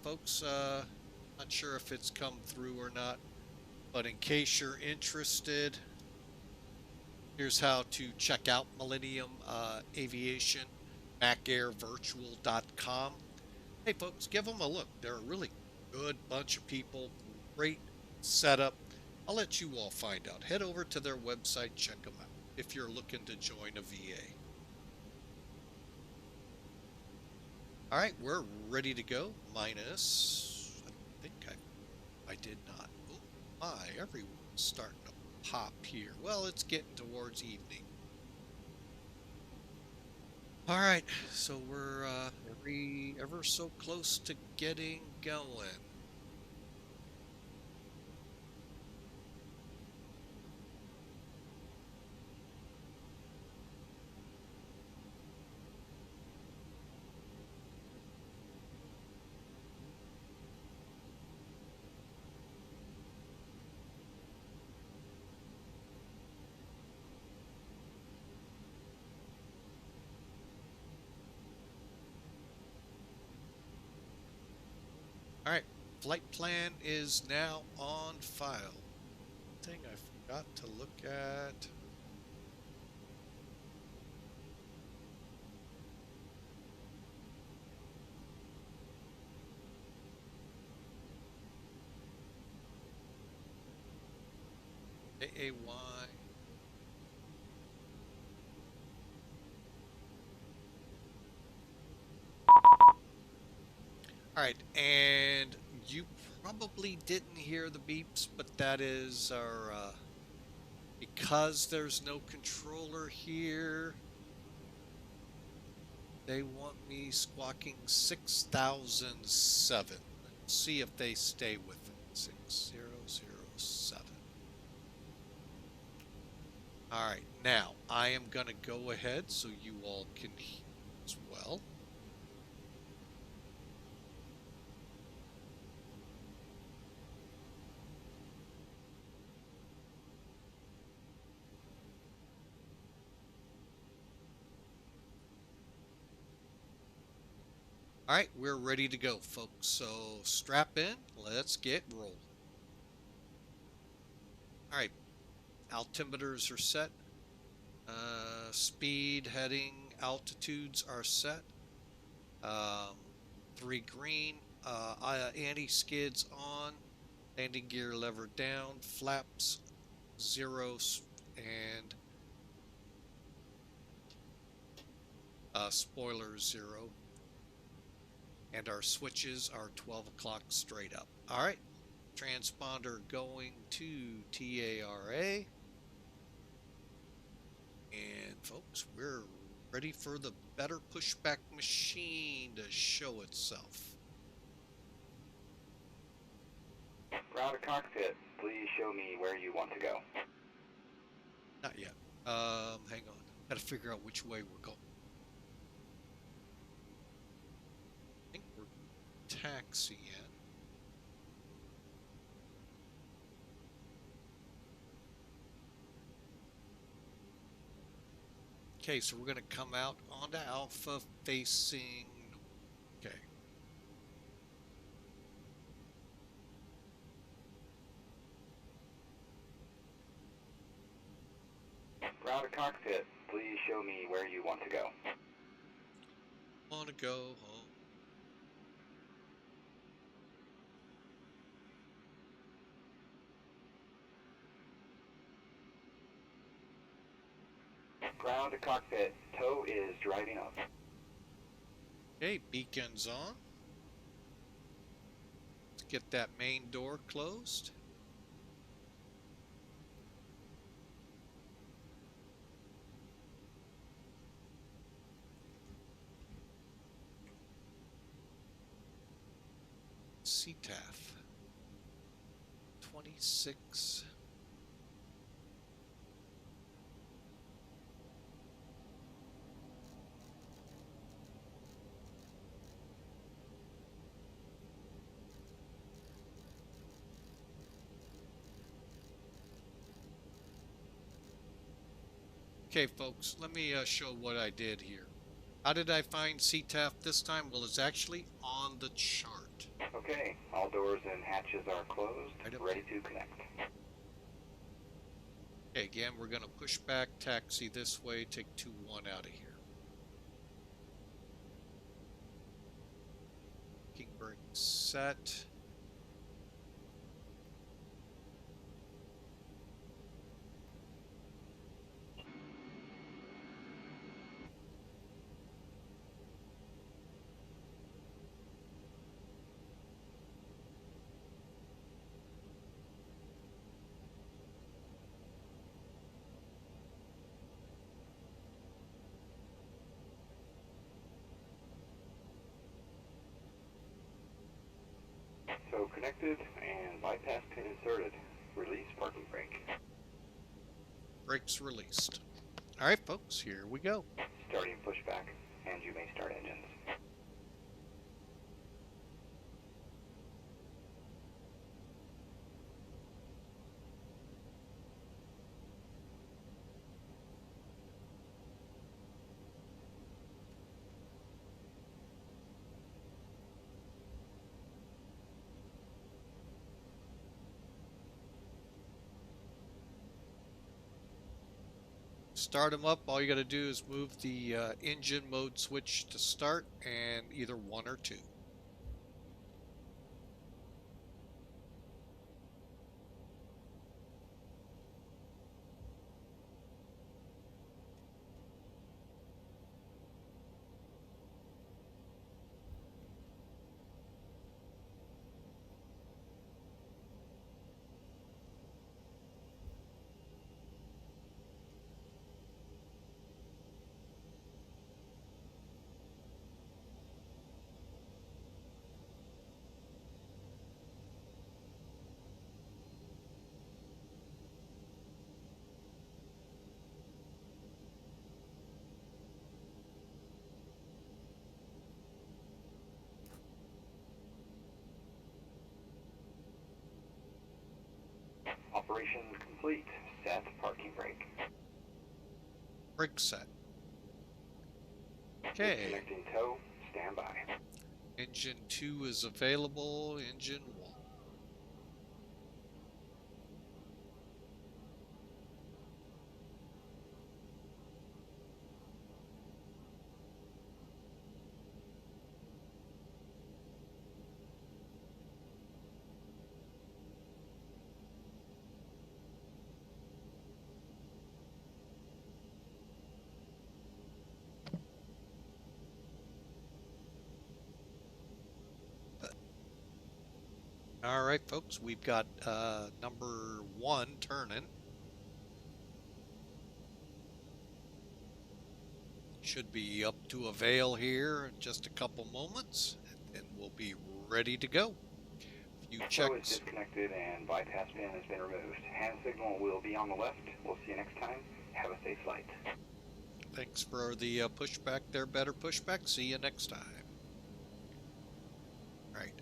B: Folks, not sure if it's come through or not, but in case you're interested, here's how to check out Millennium Aviation, macairvirtual.com. Hey folks, give them a look. They're a really good bunch of people, great setup. I'll let you all find out. Head over to their website, check them out if you're looking to join a VA. All right, we're ready to go. Minus, I think I did not. Oh my, everyone's starting to pop here. Well, it's getting towards evening. All right, so we're ever so close to getting going. All right, flight plan is now on file. Thing I forgot to look at. AAY. All right, and you probably didn't hear the beeps, but that is our, because there's no controller here, they want me squawking 6007. See if they stay with it. 6007. All right, now I am going to go ahead so you all can hear as well. All right, we're ready to go, folks. So strap in. Let's get rolling. All right, altimeters are set. Speed, heading, altitudes are set. 3 green. Anti-skids on. Landing gear lever down. Flaps 0 and spoilers 0. And our switches are 12 o'clock straight up. All right, transponder going to TARA. And folks, we're ready for the better pushback machine to show itself.
C: Ground to cockpit, please show me where you want to go.
B: Not yet. Hang on. Got to figure out which way we're going. I think we're taxiing. Okay, so we're going to come out onto Alpha facing. Okay.
C: Ground to cockpit, please show me where you want to go.
B: Want to go home.
C: Ground to cockpit, tow is driving up.
B: Okay, beacon's on. Let's get that main door closed. CTAF 26. Okay, folks, let me show what I did here. How did I find CTAF this time? Well, it's actually on the chart.
C: Okay, all doors and hatches are closed, ready to connect.
B: Okay, again, we're going to push back, taxi this way, take 2-1 out of here. King brake set.
C: So connected and bypass pin inserted. Release parking brake.
B: Brakes released. All right, folks, here we go.
C: Starting pushback, and you may start engines.
B: Start them up. All you got to do is move the engine mode switch to start and either 1 or 2.
C: Operation complete. Set parking brake.
B: Brake set. Okay.
C: Connecting tow. Stand by.
B: Engine 2 is available. Engine 1. All right, folks, we've got number 1 turning. Should be up to a veil here in just a couple moments, and then we'll be ready to go. You
C: Flow is
B: checks.
C: disconnected and bypass pin has been removed. Hand signal will be on the left. We'll see you next time. Have a safe flight.
B: Thanks for the pushback there, better pushback. See you next time. Right.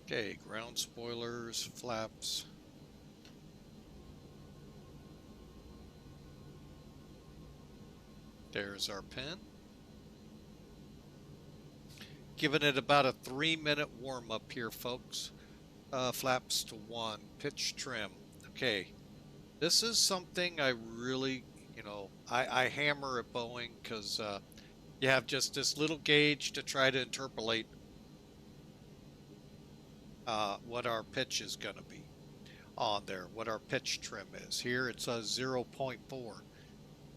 B: Okay, ground spoilers, flaps. There's our pin. Giving it about a 3-minute warm-up here, folks. Flaps to 1, pitch trim. Okay, this is something I really, I hammer at Boeing because you have just this little gauge to try to interpolate what our pitch is going to be on there, what our pitch trim is. Here it's a 0.4.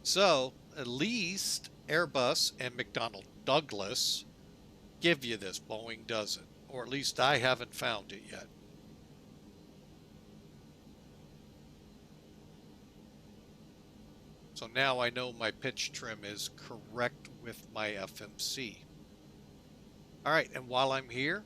B: So at least Airbus and McDonnell Douglas give you this. Boeing doesn't, or at least I haven't found it yet. So now I know my pitch trim is correct with my FMC. All right, and while I'm here,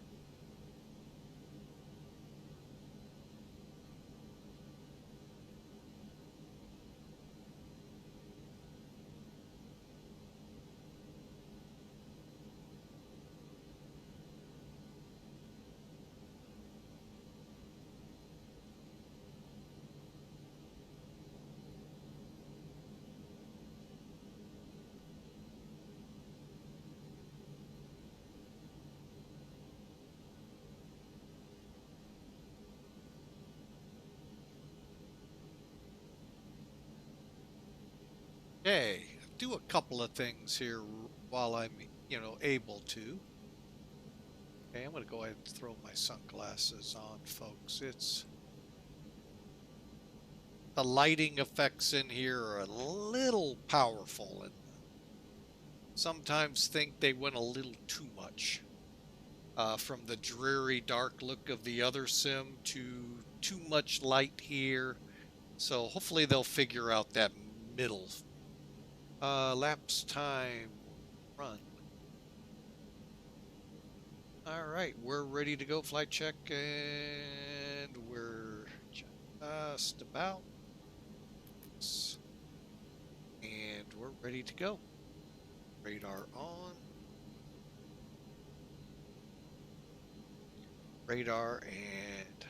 B: okay, do a couple of things here while I'm, able to. Okay, I'm going to go ahead and throw my sunglasses on, folks. The lighting effects in here are a little powerful, and sometimes think they went a little too much. From the dreary dark look of the other sim to too much light here. So hopefully they'll figure out that middle. Lapse time, run. All right, we're ready to go. Flight check, and we're just about. And we're ready to go. Radar on. Radar and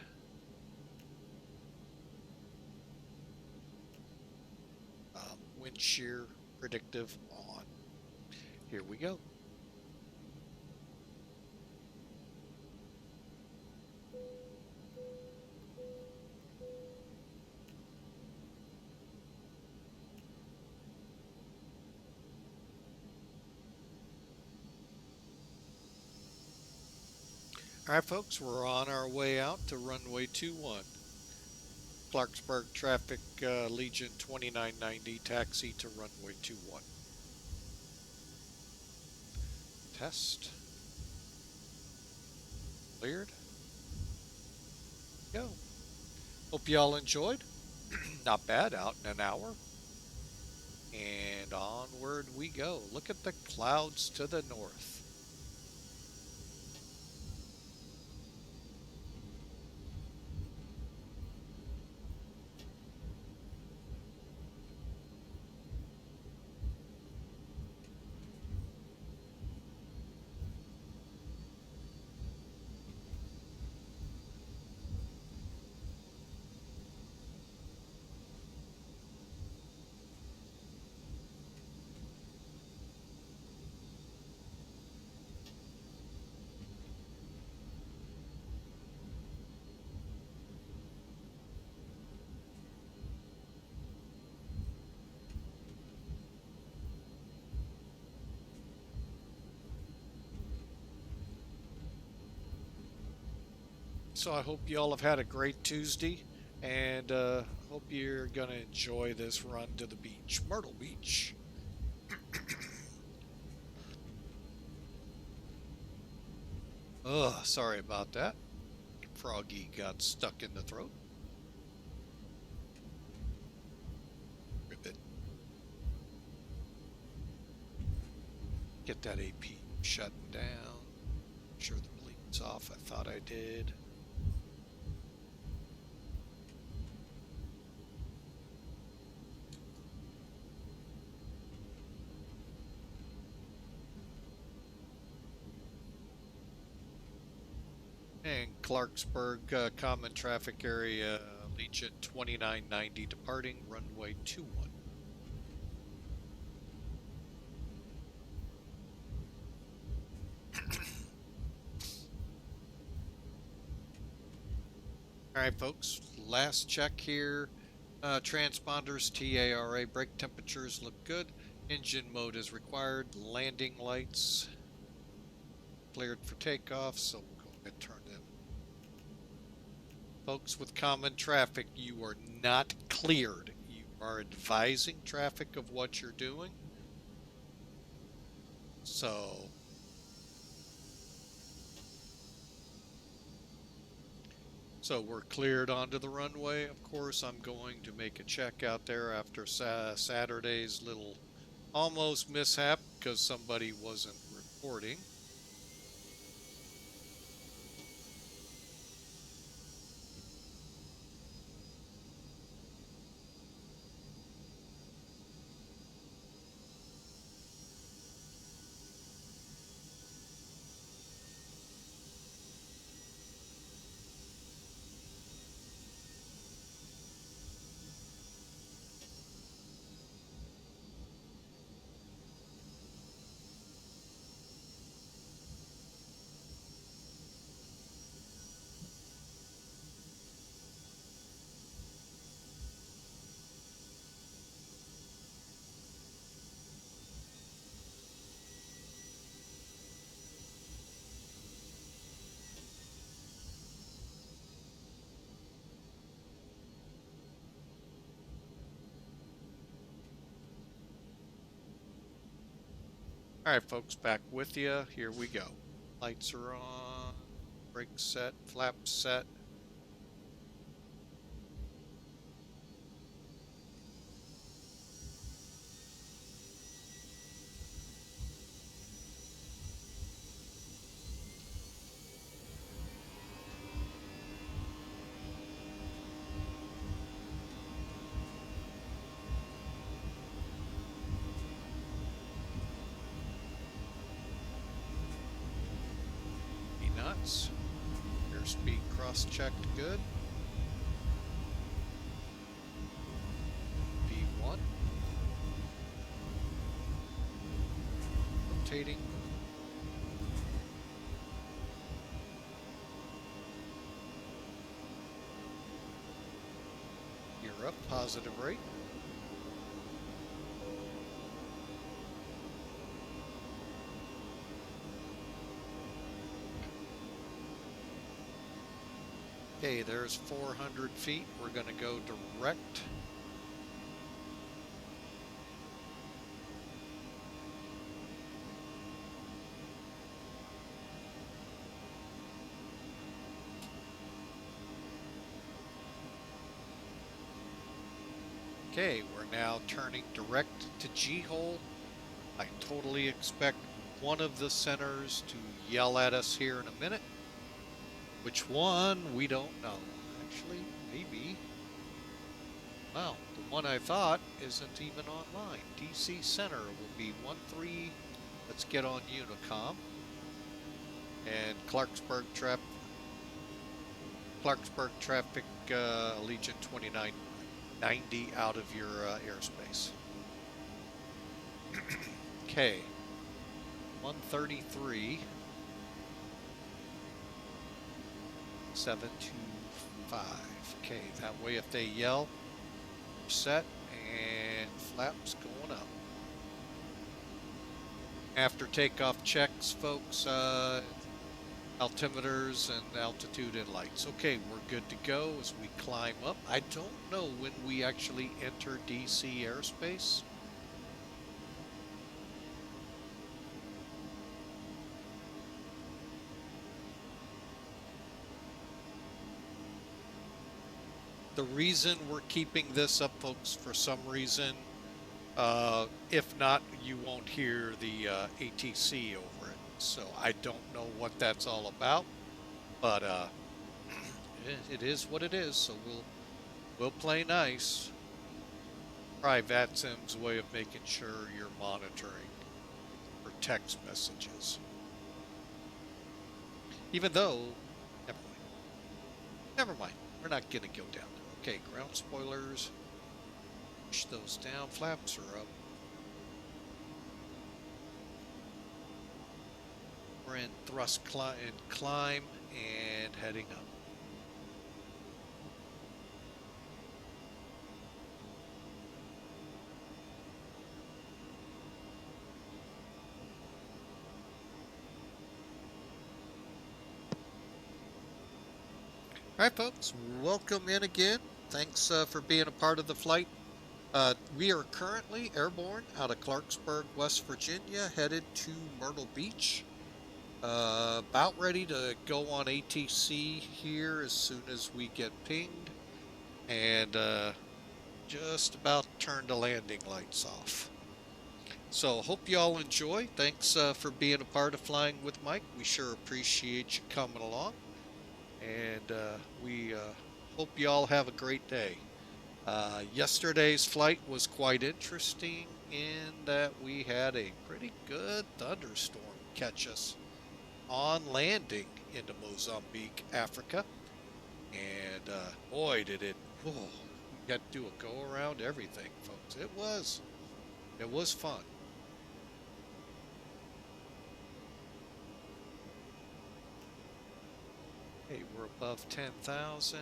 B: wind shear predictive on. Here we go. All right, folks, we're on our way out to runway 21. Clarksburg traffic, Legion 2990, taxi to runway 21. Test. Cleared. Go. Hope you all enjoyed. Not bad, out in an hour. And onward we go. Look at the clouds to the north. So I hope you all have had a great Tuesday, and hope you're going to enjoy this run to the beach, Myrtle Beach. Ugh, sorry about that. Froggy got stuck in the throat. Ribbit. Get that AP shut down. Make sure the bleed's off. I thought I did. And Clarksburg, common traffic area, Legion 2990 departing, runway 21. All right, folks, last check here. Transponders, TARA, brake temperatures look good. Engine mode is required. Landing lights cleared for takeoff, so we'll go ahead and turn them. Folks, with common traffic, you are not cleared. You are advising traffic of what you're doing. So we're cleared onto the runway. Of course, I'm going to make a check out there after Saturday's little almost mishap because somebody wasn't reporting. All right, folks, back with you. Here we go. Lights are on, brake set, flap set. Nuts. Airspeed cross-checked good. V1. Rotating. Gear up, positive rate. Okay, there's 400 feet. We're going to go direct. Okay, we're now turning direct to GEHOL. I totally expect one of the centers to yell at us here in a minute. Which one, we don't know. Actually, maybe. Well, the one I thought isn't even online. DC Center will be 13. Let's get on Unicom. And Clarksburg traffic, Legion 2990 out of your airspace. Okay. 133. 725. Okay, that way if they yell, set and flaps going up. After takeoff checks, folks, altimeters and altitude and lights. Okay, we're good to go as we climb up. I don't know when we actually enter DC airspace. The reason we're keeping this up, folks, for some reason, If not, you won't hear the ATC over it. So I don't know what that's all about, but it is what it is. So we'll play nice. Try VATSIM's way of making sure you're monitoring for text messages. Even though, never mind. We're not gonna go down there. Okay, ground spoilers. Push those down. Flaps are up. We're in thrust and climb and heading up. All right, folks, welcome in again. Thanks for being a part of the flight. We are currently airborne out of Clarksburg, West Virginia, headed to Myrtle Beach. About ready to go on ATC here as soon as we get pinged, and just about turn the landing lights off. So hope y'all enjoy. Thanks for being a part of Flying with Mike. We sure appreciate you coming along, and we hope y'all have a great day. Yesterday's flight was quite interesting in that we had a pretty good thunderstorm catch us on landing into Mozambique, Africa, and boy did it, we got to do a go around everything, folks. It was fun. Hey, we're above 10,000.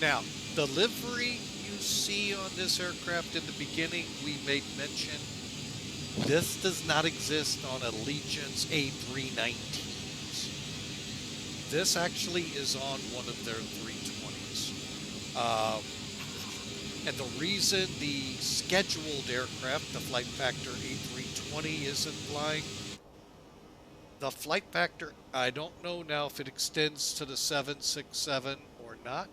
B: Now, the livery you see on this aircraft in the beginning, we made mention, this does not exist on Allegiant's A319s. This actually is on one of their 320s. And the reason the scheduled aircraft, the Flight Factor A320, isn't flying, the Flight Factor, I don't know now if it extends to the 767 or not.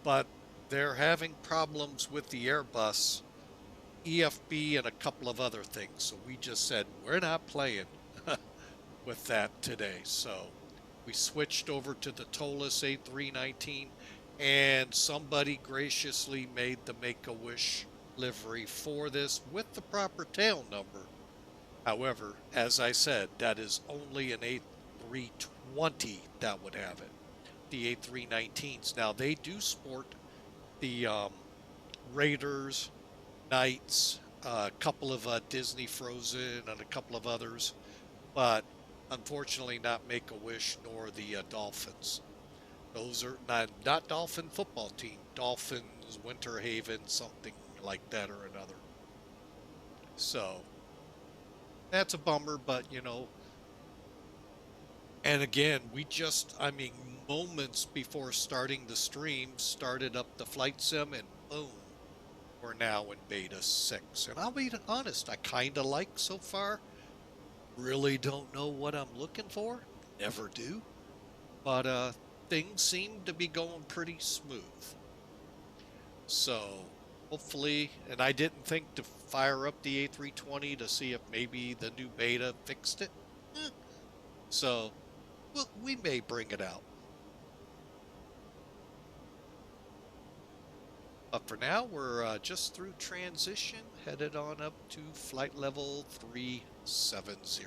B: But they're having problems with the Airbus, EFB, and a couple of other things. So we just said, we're not playing with that today. So we switched over to the ToLiss A319, and somebody graciously made the Make-A-Wish livery for this with the proper tail number. However, as I said, that is only an A320 that would have it. The A319s. Now, they do sport the Raiders, Knights, a couple of Disney Frozen, and a couple of others, but unfortunately not Make-A-Wish nor the Dolphins. Those are not Dolphin football team, Dolphins, Winter Haven, something like that or another. So, that's a bummer, but you know, and again, moments before starting the stream, started up the flight sim, and boom, we're now in beta 6. And I'll be honest, I kind of like so far. Really don't know what I'm looking for. Never do. But things seem to be going pretty smooth. So hopefully, and I didn't think to fire up the A320 to see if maybe the new beta fixed it. So we may bring it out. But for now, we're just through transition, headed on up to flight level 370.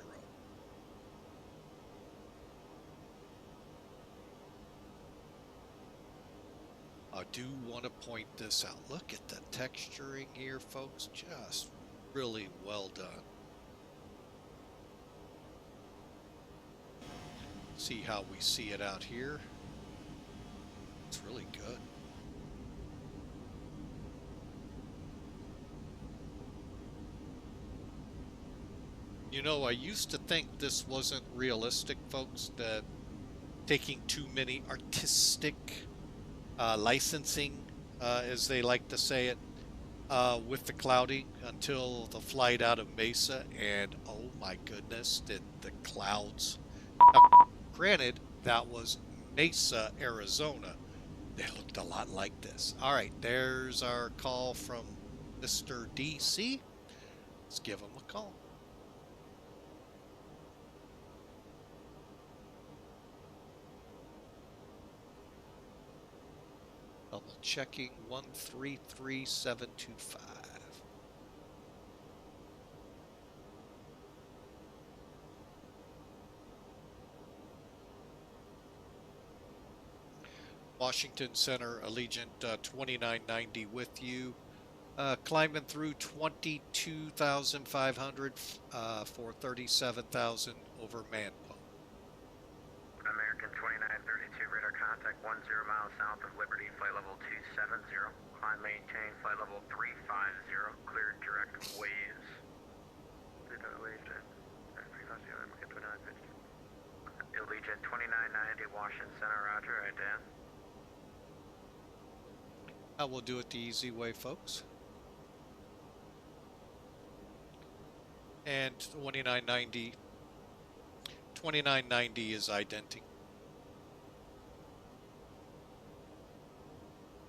B: I do want to point this out. Look at the texturing here, folks. Just really well done. See how we see it out here. It's really good. You know, I used to think this wasn't realistic, folks, that taking too many artistic licensing, as they like to say it, with the clouding until the flight out of Mesa, and oh my goodness, did the clouds. Now, granted, that was Mesa, Arizona. They looked a lot like this. All right, there's our call from Mr. DC. Let's give him a call. Double checking 133725. Washington Center, Allegiant 2990 with you. Climbing through 22,500 for 37,000 over MANPO.
C: American 2932, radar contact 10 miles south of Liberty, flight level 270. Climb maintain, flight level 350, cleared direct waves. Allegiant 2990, Washington Center, roger, right, Dan.
B: We'll do it the easy way, folks. And 2990 is identing.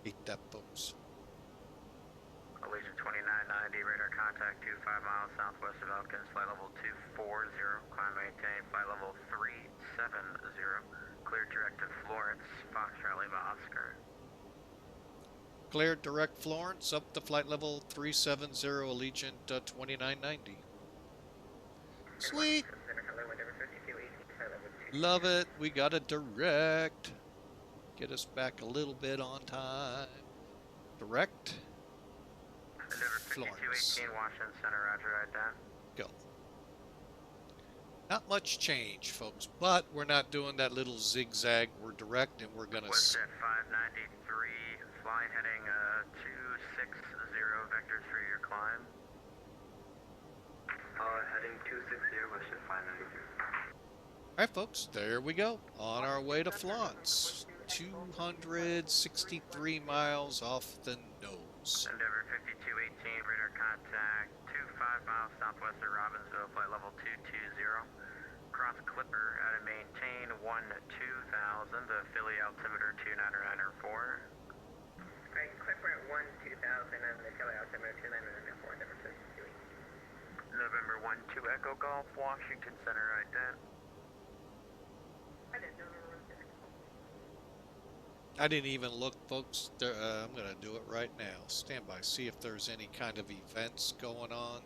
B: Beat that, folks.
C: Allegiant 2990, radar contact 25 miles southwest of Elkins, flight level 240, climb maintain, flight level 370, cleared direct to Florence, Foxtrot Lima Oscar.
B: Cleared direct Florence up to flight level 370, Allegiant 2990. Sweet. Love it. We got a direct. Get us back a little bit on time. Direct. Florence.
C: 5218 Washington Center, roger, right, Dan.
B: Go. Not much change, folks, but we're not doing that little zigzag. We're direct, and we're going to...
C: WestJet 593, fly heading 260, vectors for your climb. Heading 260, WestJet 593.
B: All right, folks, there we go. On our way to Florence. 263 miles off the nose.
C: Endeavor 5218, radar contact 25 miles southwest of Robbinsville, flight level 220. Cross Clipper at a maintain 12000, the Philly altimeter 29904.
D: Right, Clipper at 12000 and the Philly altimeter 29904,
C: November 12 Echo Golf, Washington Center, right, Dan.
B: I didn't even look, folks. I'm going to do it right now. Stand by. See if there's any kind of events going on.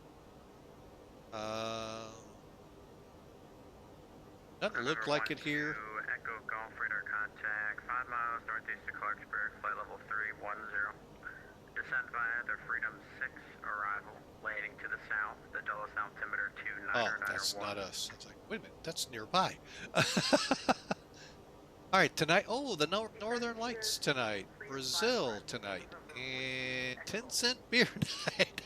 B: Doesn't look like it here.
C: Echo Golf, radar contact 5 miles northeast of Clarksburg, flight level 310. Descend via the Freedom 6 arrival, landing to the south, the Dulles altimeter 29901.
B: Oh, that's not us. I was like, wait a minute, that's nearby. All right, tonight. Oh, the Northern Lights tonight. Brazil tonight. And 10-cent beer night.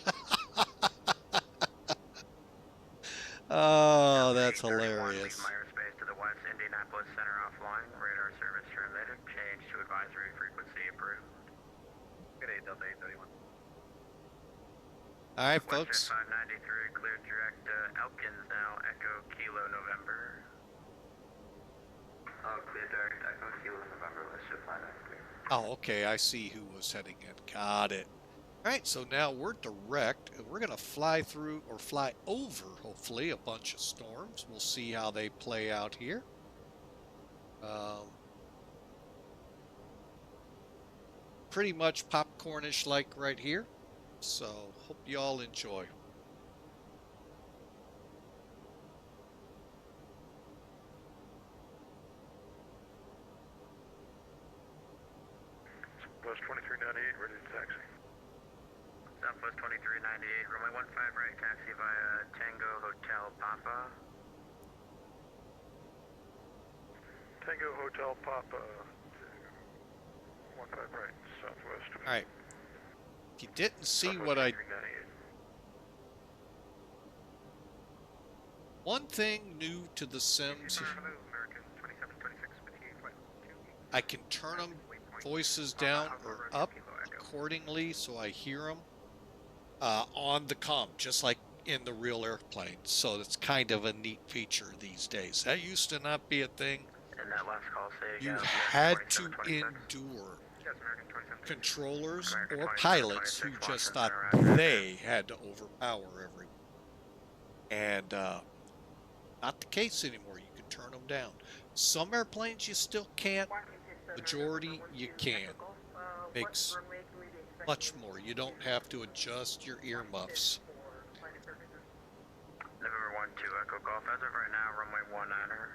B: Oh, that's hilarious.
C: Airspace to the west, Indianapolis Center offline. Radar service terminated. Change to advisory frequency approved. Good day, Delta 831.
B: All right, folks.
C: WestJet 593, cleared direct Elkins now. Echo Kilo November. Clear direct Echo Kilo November. WestJet 593.
B: Oh, okay. I see who was heading in. Got it. All right, so now we're direct, and we're going to fly through or fly over, hopefully, a bunch of storms. We'll see how they play out here. Pretty much popcornish like right here. So, hope you all enjoy.
E: Southwest 2398, ready to taxi.
C: Southwest 2398, runway 15 right, taxi via Tango Hotel Papa.
E: Tango Hotel Papa, 15 right, Southwest.
B: All right. If you didn't see what I... One thing new to the Sims, I can turn them voices down or up accordingly so I hear them. on the comm, just like in the real airplane. So it's kind of a neat feature these days. That used to not be a thing.
C: And that last call, say
B: You
C: again.
B: had to
C: 2726.
B: endure
D: Yes, American 27.
B: controllers
C: American
B: or
C: 2726,
B: pilots who just thought
C: Washington,
B: they had to overpower everyone. And not the case anymore. You can turn them down. Some airplanes you still can't. Majority you can. Makes much more. You don't have to adjust your earmuffs.
C: November 12 Echo Golf. As of right now, runway 19er.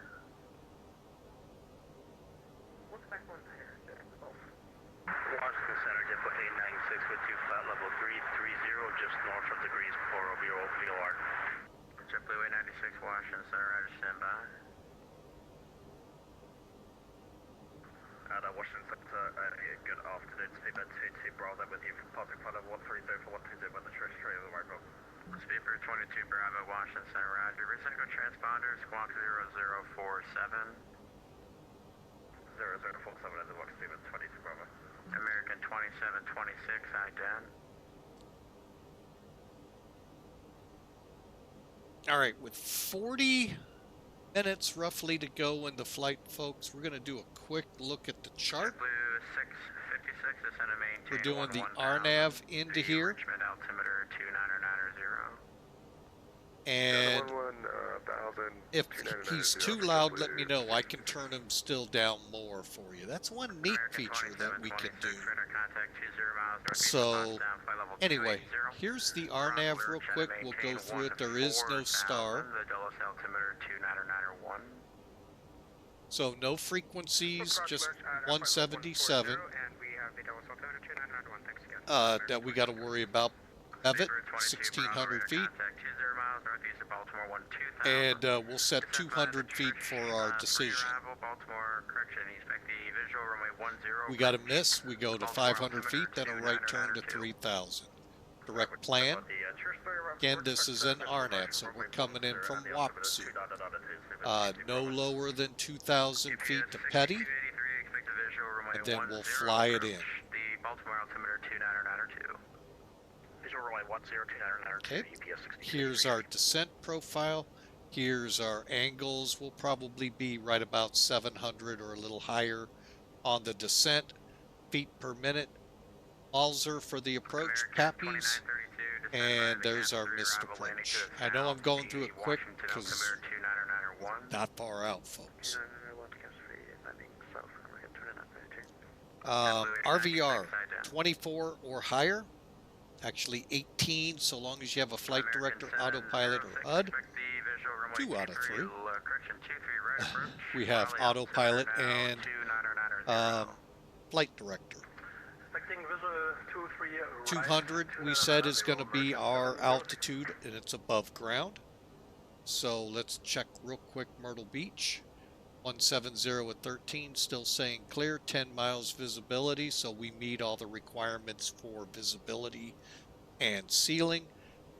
D: What's back on there?
C: Washington Center, JetBlue A96 with 2 flat level 330, just north of degrees before VOR. JetBlue A96 Washington Center, roger, standby. Washington Center, good afternoon. Speedbird 22 Bravo with you from passing flight level 130 for 120 with the trajectory of the Marco. Speedbird 22 Bravo, Washington Center, roger. Recycle transponder, squawk 0047. 0047 as the walk, Steven 22 Bravo. American 2726, ident.
B: All right, with 40 minutes roughly to go in the flight, folks, we're going to do a quick look at the chart.
C: Blue 656, descend and maintain.
B: We're doing the RNAV into here.
C: Richmond altimeter 29990.
B: And if he's too loud, let me know. I can turn him still down more for you. That's one neat feature that we can do. So, anyway, here's the RNAV real quick. We'll go through it. There is no star. So, no frequencies, just 177 that we got to worry about. Evet, 1,600 feet. And we'll set 200 feet for our decision. We got a miss, we go to 500 feet, then a right turn to 3,000. Direct plan. Again, this is an RNAV, so we're coming in from Wapsu. No lower than 2,000 feet to Petty, and then we'll fly it in. Okay, here's our descent profile. Here's our angles. We'll probably be right about 700 or a little higher on the descent. Feet per minute. Mauser for the approach, Pappies. And there's our missed approach. I know I'm going through it quick because not far out, folks. RVR, 24 or higher. Actually 18, so long as you have a flight director, autopilot, or HUD. 2 out of 3. We have autopilot and flight director. 200 we said is going to be our altitude, and it's above ground. So let's check real quick Myrtle Beach. 170 at 13, still saying clear, 10 miles visibility, so we meet all the requirements for visibility and ceiling,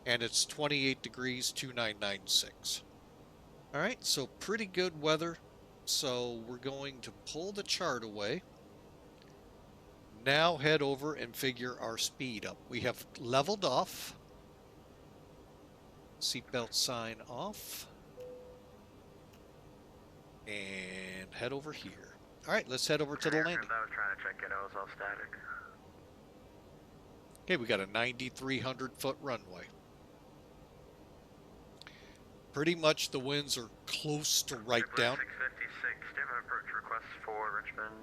B: and it's 28 degrees, 2996. All right, so pretty good weather. So we're going to pull the chart away. Now head over and figure our speed up. We have leveled off. Seatbelt sign off. And head over here. All right, let's head over to the landing.
C: I was trying to check it, I was all static.
B: Okay, we got a 9,300 foot runway. Pretty much the winds are close to right down.
C: 656, do you have an approach request for Richmond?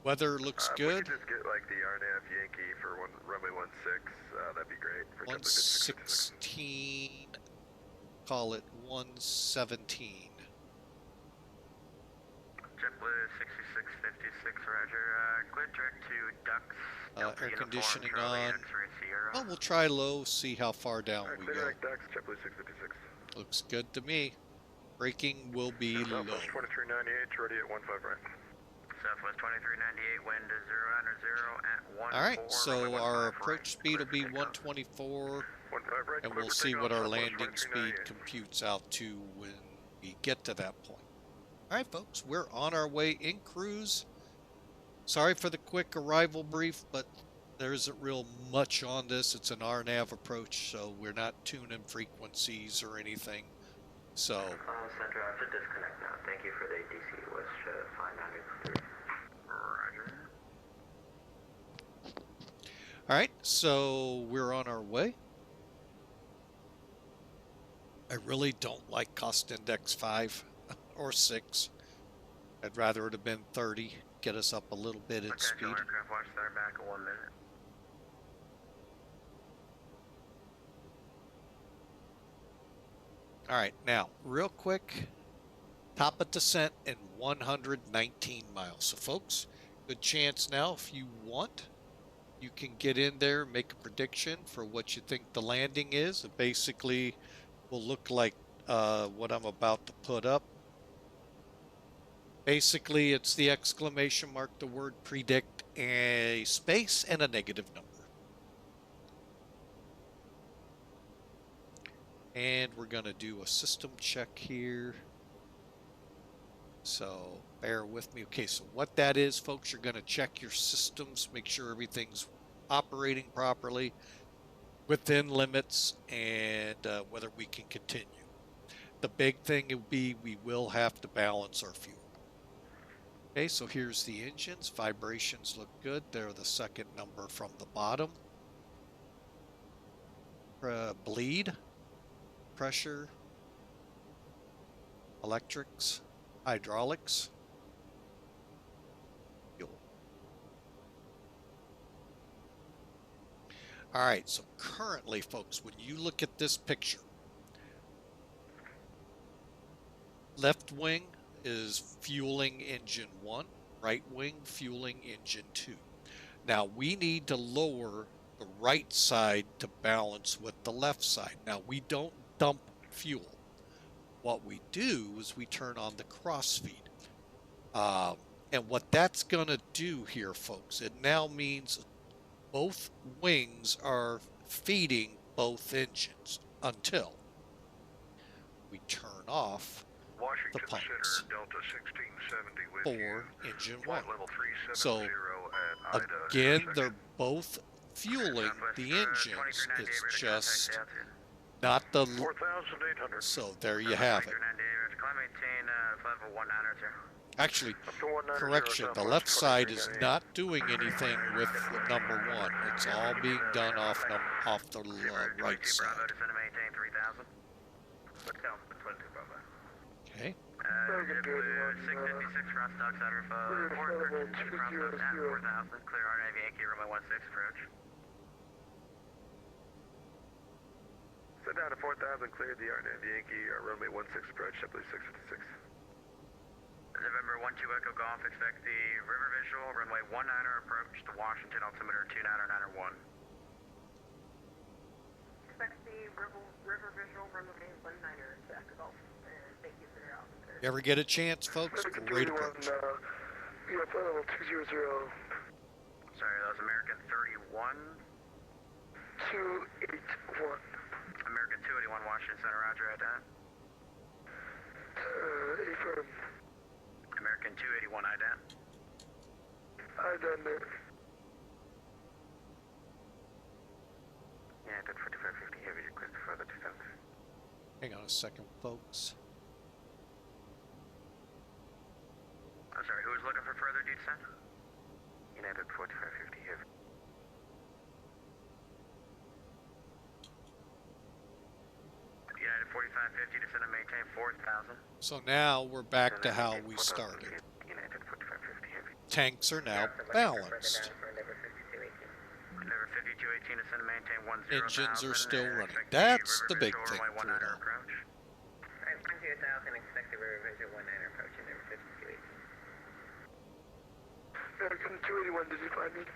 B: Weather looks good.
E: We could just get like the RNAV Yankee for runway 16. That'd be great. For
B: 116. Call it 117.
C: JetBlue 6656, roger. Clear direct to ducks.
B: Air conditioning on. Well, we'll try low, see how far down we go.
E: Direct ducks, JetBlue 656.
B: Looks good to me. Braking will be low.
E: Southwest 2398, ready at 15 right.
C: Southwest 2398, wind is 090 at 1.
B: All right, so our approach speed will be 124, and we'll see what our landing speed computes out to when we get to that point. All right, folks, we're on our way in cruise. Sorry for the quick arrival brief, but there isn't real much on this. It's an RNAV approach, so we're not tuning frequencies or anything. So.
C: Center, I have to disconnect now. Thank you for the DC West 590. Roger.
B: All right, so we're on our way. I really don't like cost index 5 or 6. I'd rather it have been 30, get us up a little bit in speed.
C: Aircraft watch center back in 1 minute.
B: All right, now, real quick, top of descent in 119 miles. So, folks, good chance now, if you want, you can get in there, make a prediction for what you think the landing is. It basically will look like what I'm about to put up. Basically, it's the exclamation mark, the word predict, a space, and a negative number. And we're going to do a system check here. So bear with me. Okay, so what that is, folks, you're going to check your systems, make sure everything's operating properly, within limits, and whether we can continue. The big thing would be we will have to balance our fuel. Okay, so here's the engines. Vibrations look good. They're the second number from the bottom. Bleed, pressure, electrics, hydraulics, fuel. All right, so currently, folks, when you look at this picture, left wing is fueling engine 1, right wing fueling engine 2. Now we need to lower the right side to balance with the left side. Now we don't dump fuel. What we do is we turn on the crossfeed. And what that's going to do here, folks, it now means both wings are feeding both engines until we turn off the pumps
E: Delta 1670 with
B: for engine 1.
E: level 370
B: So
E: at
B: again, they're both fueling the engines. It's just not the...
E: 4,800.
B: So there you have it. Actually, correction, the left side is not doing anything with number 1. It's all being done off the right side. Okay.
C: 656 cross stocks out of 413 cross stocks at 4,000. Clear hard Aviation, runway 16 approach.
E: Set down to 4,000, cleared the RNAV Yankee, runway 16 approach, JetBlue 656.
C: November 12 Echo Golf, expect the river visual, runway 19 approach to Washington, altimeter 2991.
D: Expect the river visual, runway 19 to Echo Golf. Thank you for your altimeter.
B: You ever get a chance, folks? Great approach.
E: Yeah, flight level 200.
C: Sorry, that was American 31.
E: 281.
C: American 281, Washington Center, roger, ident.
E: Affirm.
C: American 281, ident.
E: Ident.
C: United 4550, heavy request for further descent.
B: Hang on a second, folks.
C: I'm sorry, who was looking for further descent? United 4550, heavy. United 4550, descend and maintain 4,000.
B: So now we're back to how we started.
C: United 4550, heavy.
B: Tanks are now balanced.
C: Never 5218, descend and maintain 10,000.
B: Engines are still running. That's the big thing through it all.
C: Approach.
D: Alright, 10,000, expect the river visual 19 approach and never 5218.
E: American 281, did you find me?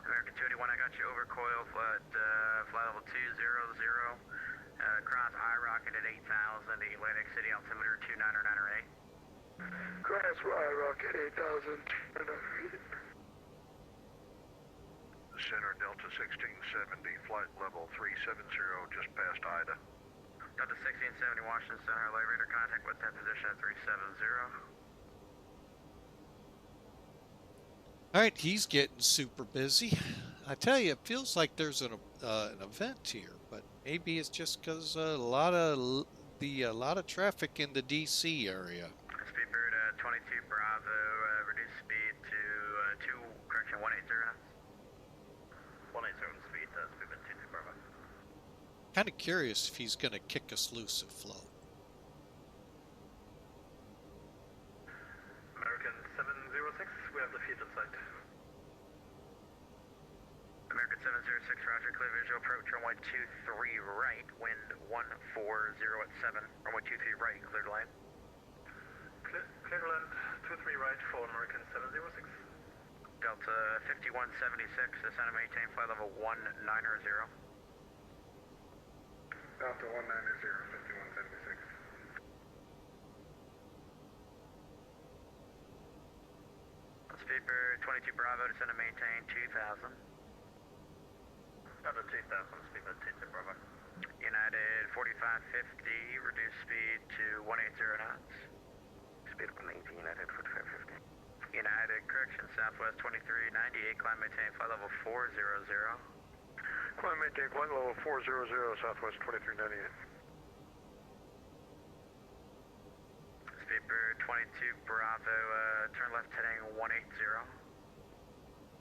C: American 281, I got you over coil at flight level 200. Cross I-Rocket at 8,000, Atlantic City altimeter 2998.
E: Cross I-Rocket 8,000. Center Delta 1670, flight level 370, just past Ida.
C: Delta 1670, Washington Center, light radar contact with that position at 370.
B: All right, he's getting super busy. I tell you, it feels like there's an event here, but maybe it's just because a lot of traffic in the DC area.
C: Speedbird 22 Bravo, reduce speed to 180 knots. 180 speed, Speedbird 22 Bravo.
B: Kind of curious if he's going to kick us loose at flow.
C: American 706, we have the feed in sight. American 706, roger, clear visual, approach runway 23 right, wind 140 at 7, runway 23 right, clear to land. Clear to land, 23 right for American 706. Delta 5176, descend and maintain flight level 190.
E: Delta 190, 5176.
C: Speedbird 22 Bravo, descend and maintain 2000. Delta 2000, Speedbird 22 Bravo. United 4550, reduce speed to 180 knots. Speed 180, United 4550. United, correction, Southwest 2398, climb maintain flight level 400.
E: Climb maintain flight level 400, Southwest 2398.
C: Speedbird 22 Bravo, turn left heading 180.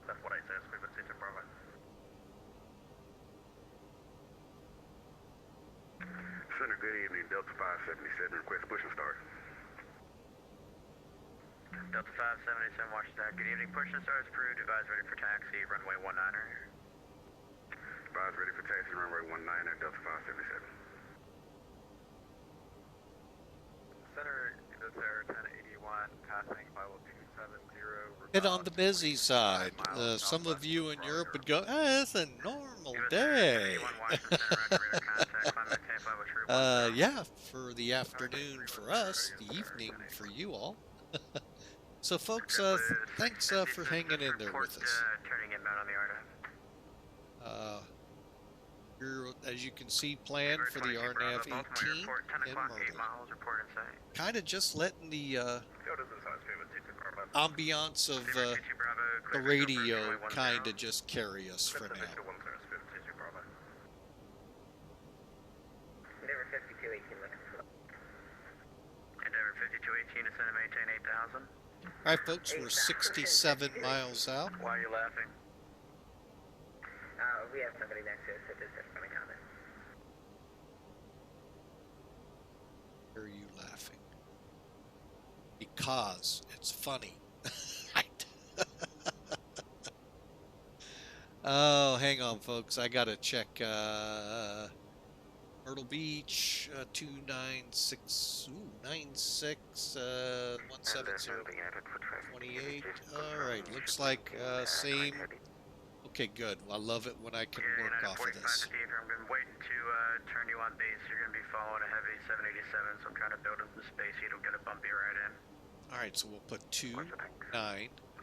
C: Left 180, Speedbird 22 Bravo.
E: Center, good evening. Delta 577, request push and start.
C: Delta 577, Washington, good evening. Push and start is approved. Advise ready for taxi, runway 19.
E: Advise ready for taxi, runway 19 at Delta 577.
C: Center, this air 1081, passing level 270.
B: Hit on the busy side. Some of you in Europe would go, it's a normal day. Yeah, for the afternoon for us, the evening for you all. So folks, thanks for hanging in there with us.
C: Turning inbound on the RNAV.
B: Here, as you can see, planned for the RNAV 18 in Myrtle. Kind of just letting the ambiance of the radio kind of just carry us for now.
D: Endeavor 5218 looking for.
C: Endeavor 5218, descend and maintain 8000.
B: All right, folks, we're 67 miles out.
C: Why are you laughing?
D: We have somebody next to us that just has funny comment.
B: Why are you laughing? Because it's funny. Oh, hang on, folks. I gotta check Myrtle Beach 296 96 170 28. All right, looks like same. Okay, good. I love it when I can work off of this.
C: I'm been waiting to turn you on base. You're going to be following a heavy 787, so I'm trying to build up the space. You don't get a bumpy right in.
B: All right, so we'll put 2 9.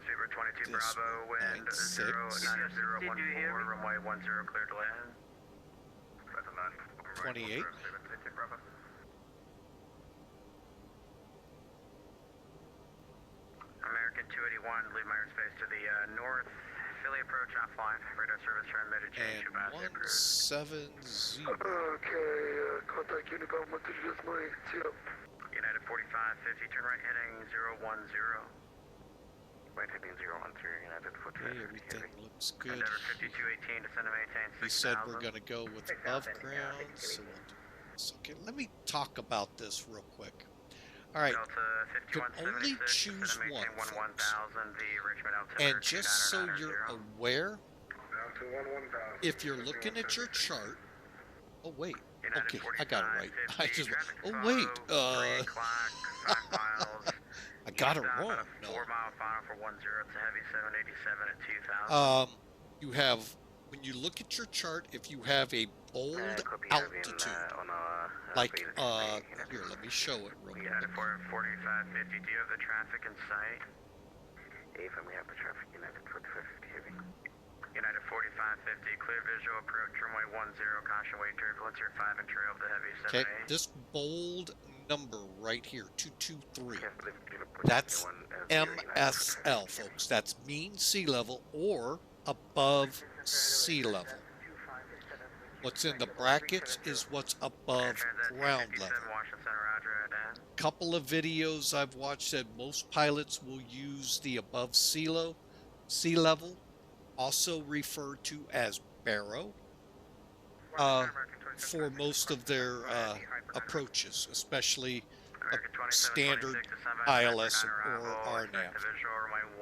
C: Super 22
B: This
C: Bravo, wind
B: 96.
C: 09014, runway 10, clear to land.
B: 28.
C: American 281, leave my airspace to the north. Philly approach offline. Radar service transmitted. Change to
B: And
C: Basket
B: 170.
E: Okay, contact unit about what did you just my CF.
C: United 4550, turn right heading 010. Right heading 010, United 4550.
B: Okay, everything looks good.
C: Endeavor 5218, descend and maintain 6000.
B: We said we're going to go with above ground, so we'll do this. Okay, let me talk about this real quick. All right, you can only choose one, folks. And just so you're aware, if you're looking at your chart, oh wait, okay, I got it right. I just, oh wait, I got it wrong. No.
C: 4 mile final for 10. It's a heavy 787 at 2000.
B: You have, when you look at your chart, if you have a bold altitude, like, here, let me show it real quick.
C: United 4550, do you have the traffic in sight?
E: AFM, we have the traffic, United 4550 heavy.
C: United 4550, clear visual approach, runway 10, caution wait turbulence, your 5 and trail of the heavy 78.
B: Okay, this bold number right here, 223, that's MSL, folks. That's mean sea level or above sea level. What's in the brackets is what's above ground level. Couple of videos I've watched said most pilots will use the above sea level, also referred to as barrow, for most of their approaches, especially a standard ILS or RNAV.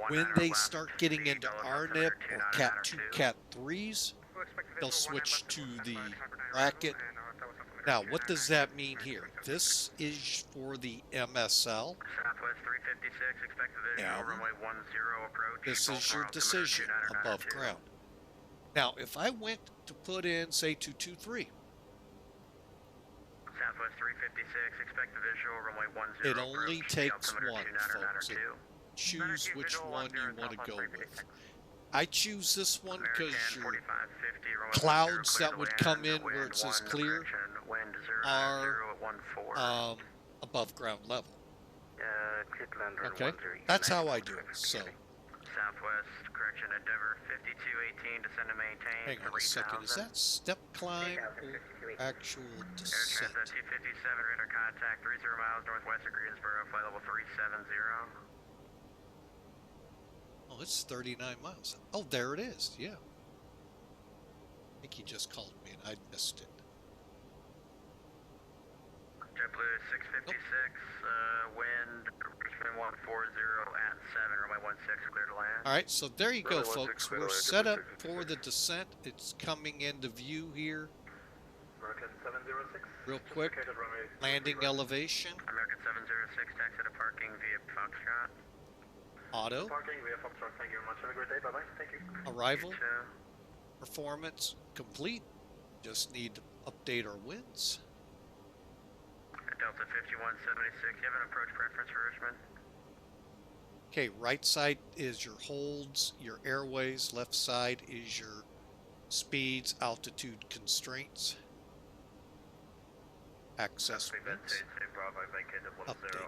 B: When they start getting into RNAV or Cat 2, Cat 3s, they'll switch to the bracket. Now, what does that mean here? This is for the MSL. This is your decision above ground. Now, if I went to put in, say, 223,
C: Southwest 356, expect the visual, runway 10.
B: it only takes one, folks. Choose which one you want to go with. I choose this one because your clouds that would come in where it says clear are above ground level. Okay, that's how I do it. So,
C: Southwest, correction, Endeavor 5218, descend and maintain.
B: hang on a second. Is that step climb or actual descent?
C: Aircraft 257, radar contact 30 miles northwest of Greensboro, flight level 370.
B: Oh, it's 39 miles. Oh, there it is. Yeah. I think he just called me and I missed it.
C: JetBlue 656, wind Richmond 140 at 7, runway 16, clear to land.
B: All right, so there you go, folks. We're set up for the descent. It's coming into view here. Real quick, landing elevation.
C: American 706, taxi to parking via Foxtrot.
B: Auto.
E: Parking via Foxtrot, thank you very much. Have a great day. Bye-bye. Thank you.
B: Arrival. Performance complete. Just need to update our winds.
C: Delta 5176, you have an approach preference for Richmond?
B: Okay, right side is your holds, your airways. Left side is your speeds, altitude constraints. Access winds. Update.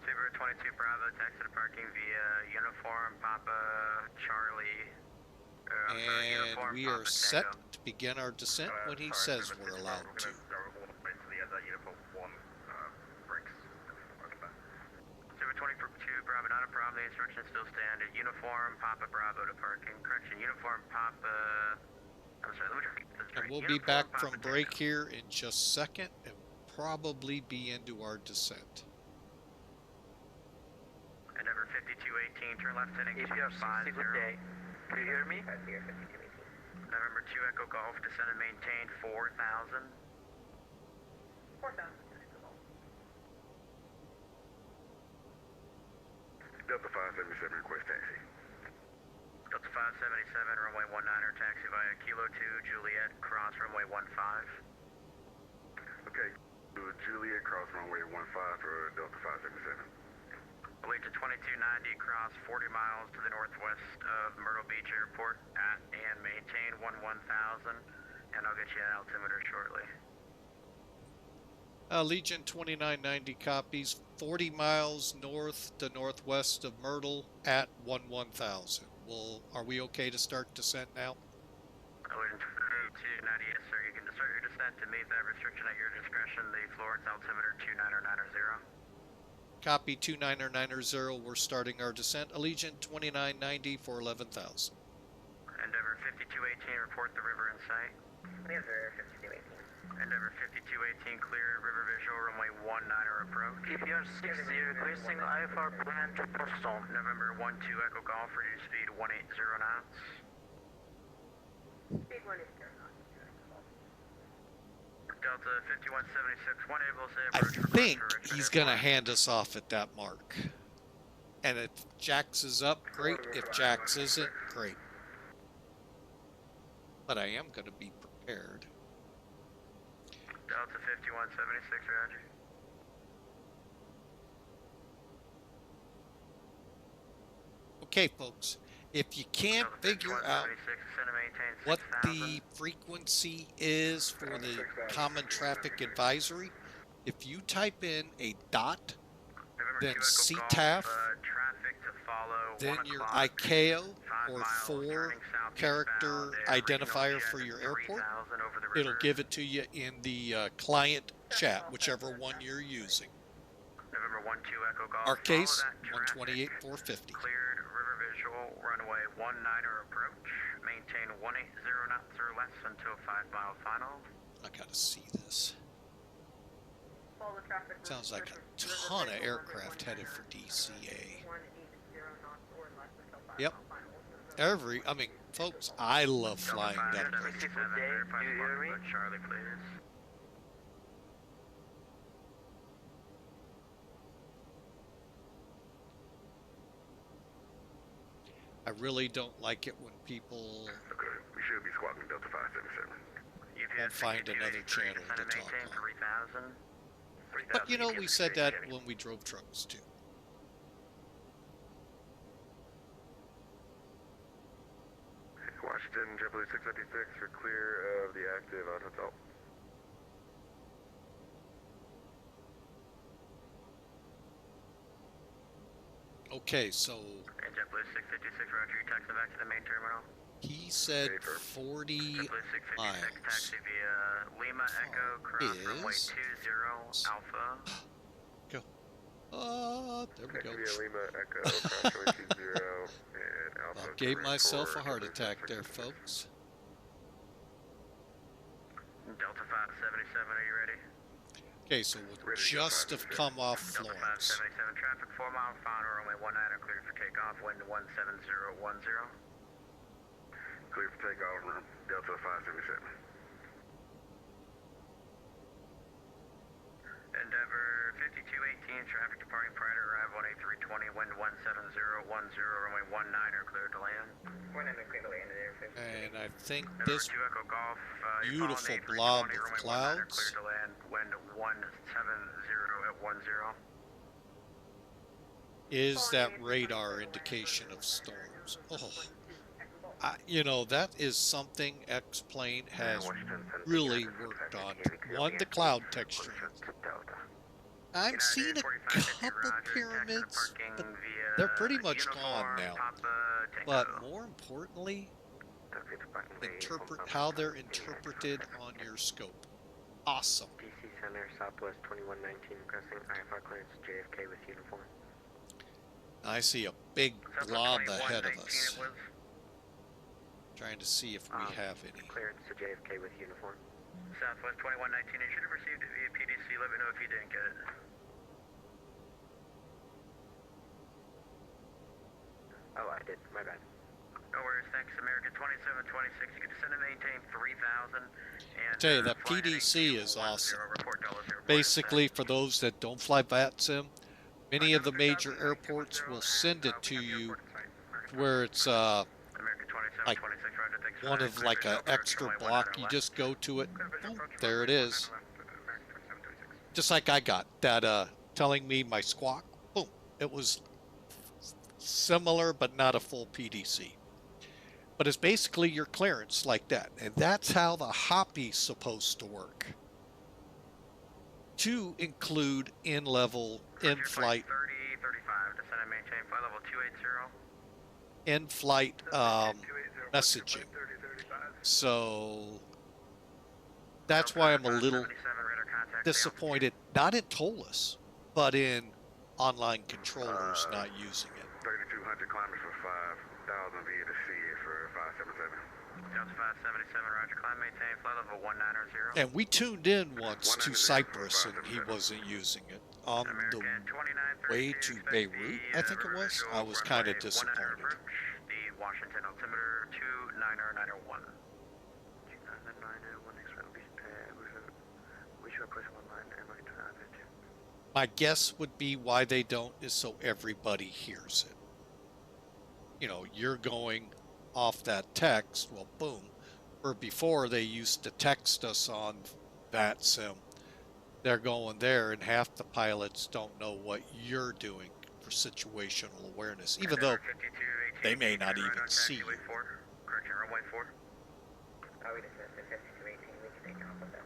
C: Super 22 Bravo, taxi to parking via Uniform Papa Charlie.
B: And we are set to begin our descent when he says we're allowed to.
C: Super 22 Bravo, not a problem. The instructions still stand at Uniform Papa Bravo to parking. Correction, Uniform Papa. I'm sorry, let me repeat this.
B: And we'll be back from break here in just a second and probably be into our descent.
C: Endeavor 5218, turn left heading 250.
F: Good day. Can you hear me?
C: November 2 Echo Golf, descend and maintain 4,000.
D: 4,000.
E: Delta 577, request taxi.
C: Delta 577, runway 19er, taxi via Kilo 2, Juliet, cross runway 15.
E: Okay, Juliet, cross runway 15 for Delta 577.
C: Allegiant 2290, cross 40 miles to the northwest of Myrtle Beach Airport at and maintain 11,000, and I'll get you an altimeter shortly.
B: Legion 2990 copies, 40 miles north to northwest of Myrtle at 11,000. Are we okay to start descent now?
C: Allegiant 2290, yes sir, you can start your descent to meet that restriction at your discretion. The Florence altimeter 29090.
B: Copy 29090, we're starting our descent. Allegiant 2990 for 11,000.
C: Endeavor 5218, report the river in sight.
D: Endeavor 5218.
C: Endeavor 5218, clear river visual, runway 19er approach.
F: TPR 60, requesting IFR plan to Boston.
C: November 12 Echo Golf, reduce speed 180 knots.
D: Speed 1 is 0 knots.
C: Delta 5176, one able to say
B: I
C: approach for
B: think
C: Richmond
B: he's going to hand us off at that mark. And if Jax is up, great. If Jax isn't, great. But I am going to be prepared.
C: Delta 5176, roger.
B: Okay, folks. If you can't figure out what the frequency is for the Common Traffic Advisory, if you type in a dot, then CTAF,
C: traffic to follow.
B: then
C: 1
B: your
C: o'clock,
B: ICAO
C: 5
B: or
C: miles,
B: 4
C: turning southeastbound,
B: character
C: Air
B: identifier
C: Regional
B: for
C: Jet
B: your airport.
C: 3000 over the
B: It'll
C: river.
B: give it to you in the client chat, whichever one you're using.
C: November 12 Echo Golf.
B: Our
C: Follow
B: case,
C: that traffic.
B: 128-450.
C: Cleared river visual, runway 19er approach. Maintain 180 knots or less until 5 mile final.
B: I gotta see this.
D: Follow the traffic.
B: Sounds like a ton of aircraft headed for DCA.
D: 180 knots or less until 5
B: Yep.
D: mile final.
B: I mean, folks, I love flying that approach.
C: Do you hear me? Charlie, please.
B: I really don't like it when people
E: Okay, we should be squawking Delta 577.
B: won't find another channel to talk on.
C: 3000.
B: But you know, we said that when we drove trucks too.
E: Washington, JetBlue 656, you're clear of the active on hotel.
B: Okay, so
C: And JetBlue 656, roger, you taxi back to the main terminal.
B: he said 40
C: JetBlue 656,
B: miles.
C: taxi via Lima Echo, cross runway
B: Is-
C: 20 Alpha.
B: Go. There we
E: Taxi
B: go.
E: via Lima Echo, approximately 20 and Alpha.
B: About gave myself a heart
E: JetBlue
B: attack there,
E: 656.
B: folks.
C: Delta 577, are you ready?
B: Okay, so we'll just have come off
C: Delta
B: Florence.
C: 577, traffic 4 mile final, runway 19er, cleared for takeoff, wind 17010.
E: Clear for takeoff, Delta 577.
C: Endeavor 5218, traffic departing prior to arrival on A320, wind 17010, runway 19er, cleared to land. 19er, cleared to land at Air 50.
B: And I think
C: November
B: this
C: 2 Echo Golf,
B: beautiful
C: you're
B: blob
C: following the
B: of
C: A320, runway 19er,
B: clouds
C: cleared to land, wind 170 at 10.
B: is that radar indication of storms. Oh, you know, that is something X-Plane has really worked on. One, the cloud texturing. I've seen a couple pyramids, but they're pretty much gone now. But more importantly, how they're interpreted on your scope. Awesome.
C: DC Center, Southwest 2119, requesting IFR clearance JFK with uniform.
B: I see a big glob ahead of us. Trying to see if we have any.
C: Clearance to JFK with uniform. Southwest 2119, you should have received it via PDC. Let me know if you didn't get it. Oh, I did. My bad. No worries. Thanks. American 2726. You can descend and maintain 3000.
B: I tell you, that PDC is awesome. Basically, for those that don't fly VATSIM, many of the major airports will send it to you where it's like one of like an extra block. You just go to it. Boom, there it is. Just like I got that telling me my squawk. Boom. It was similar, but not a full PDC. But it's basically your clearance like that. And that's how the hoppy's supposed to work. To include in-level, in-flight,
C: 3035, descend and maintain flight level 280.
B: in-flight messaging. So that's why I'm a little disappointed, not in ToLiss, but in online controllers not using it.
E: 3200 climbers for 5000 via the sea for 577.
C: Delta 577, roger, climb, maintain flight level 190.
B: And we tuned in once to Cyprus and he wasn't using it. On the way to Beirut, I think it was, I was kind of disappointed.
C: The Washington altimeter 29091. 29091, next round, we should push one line, American 2952.
B: My guess would be why they don't is so everybody hears it. You know, you're going off that text, well, boom. Or before they used to text us on VATSIM. They're going there, and half the pilots don't know what you're doing for situational awareness, even though they may not even see you.
C: Correction, runway 4. We dismissed at 5218, we can take off with them.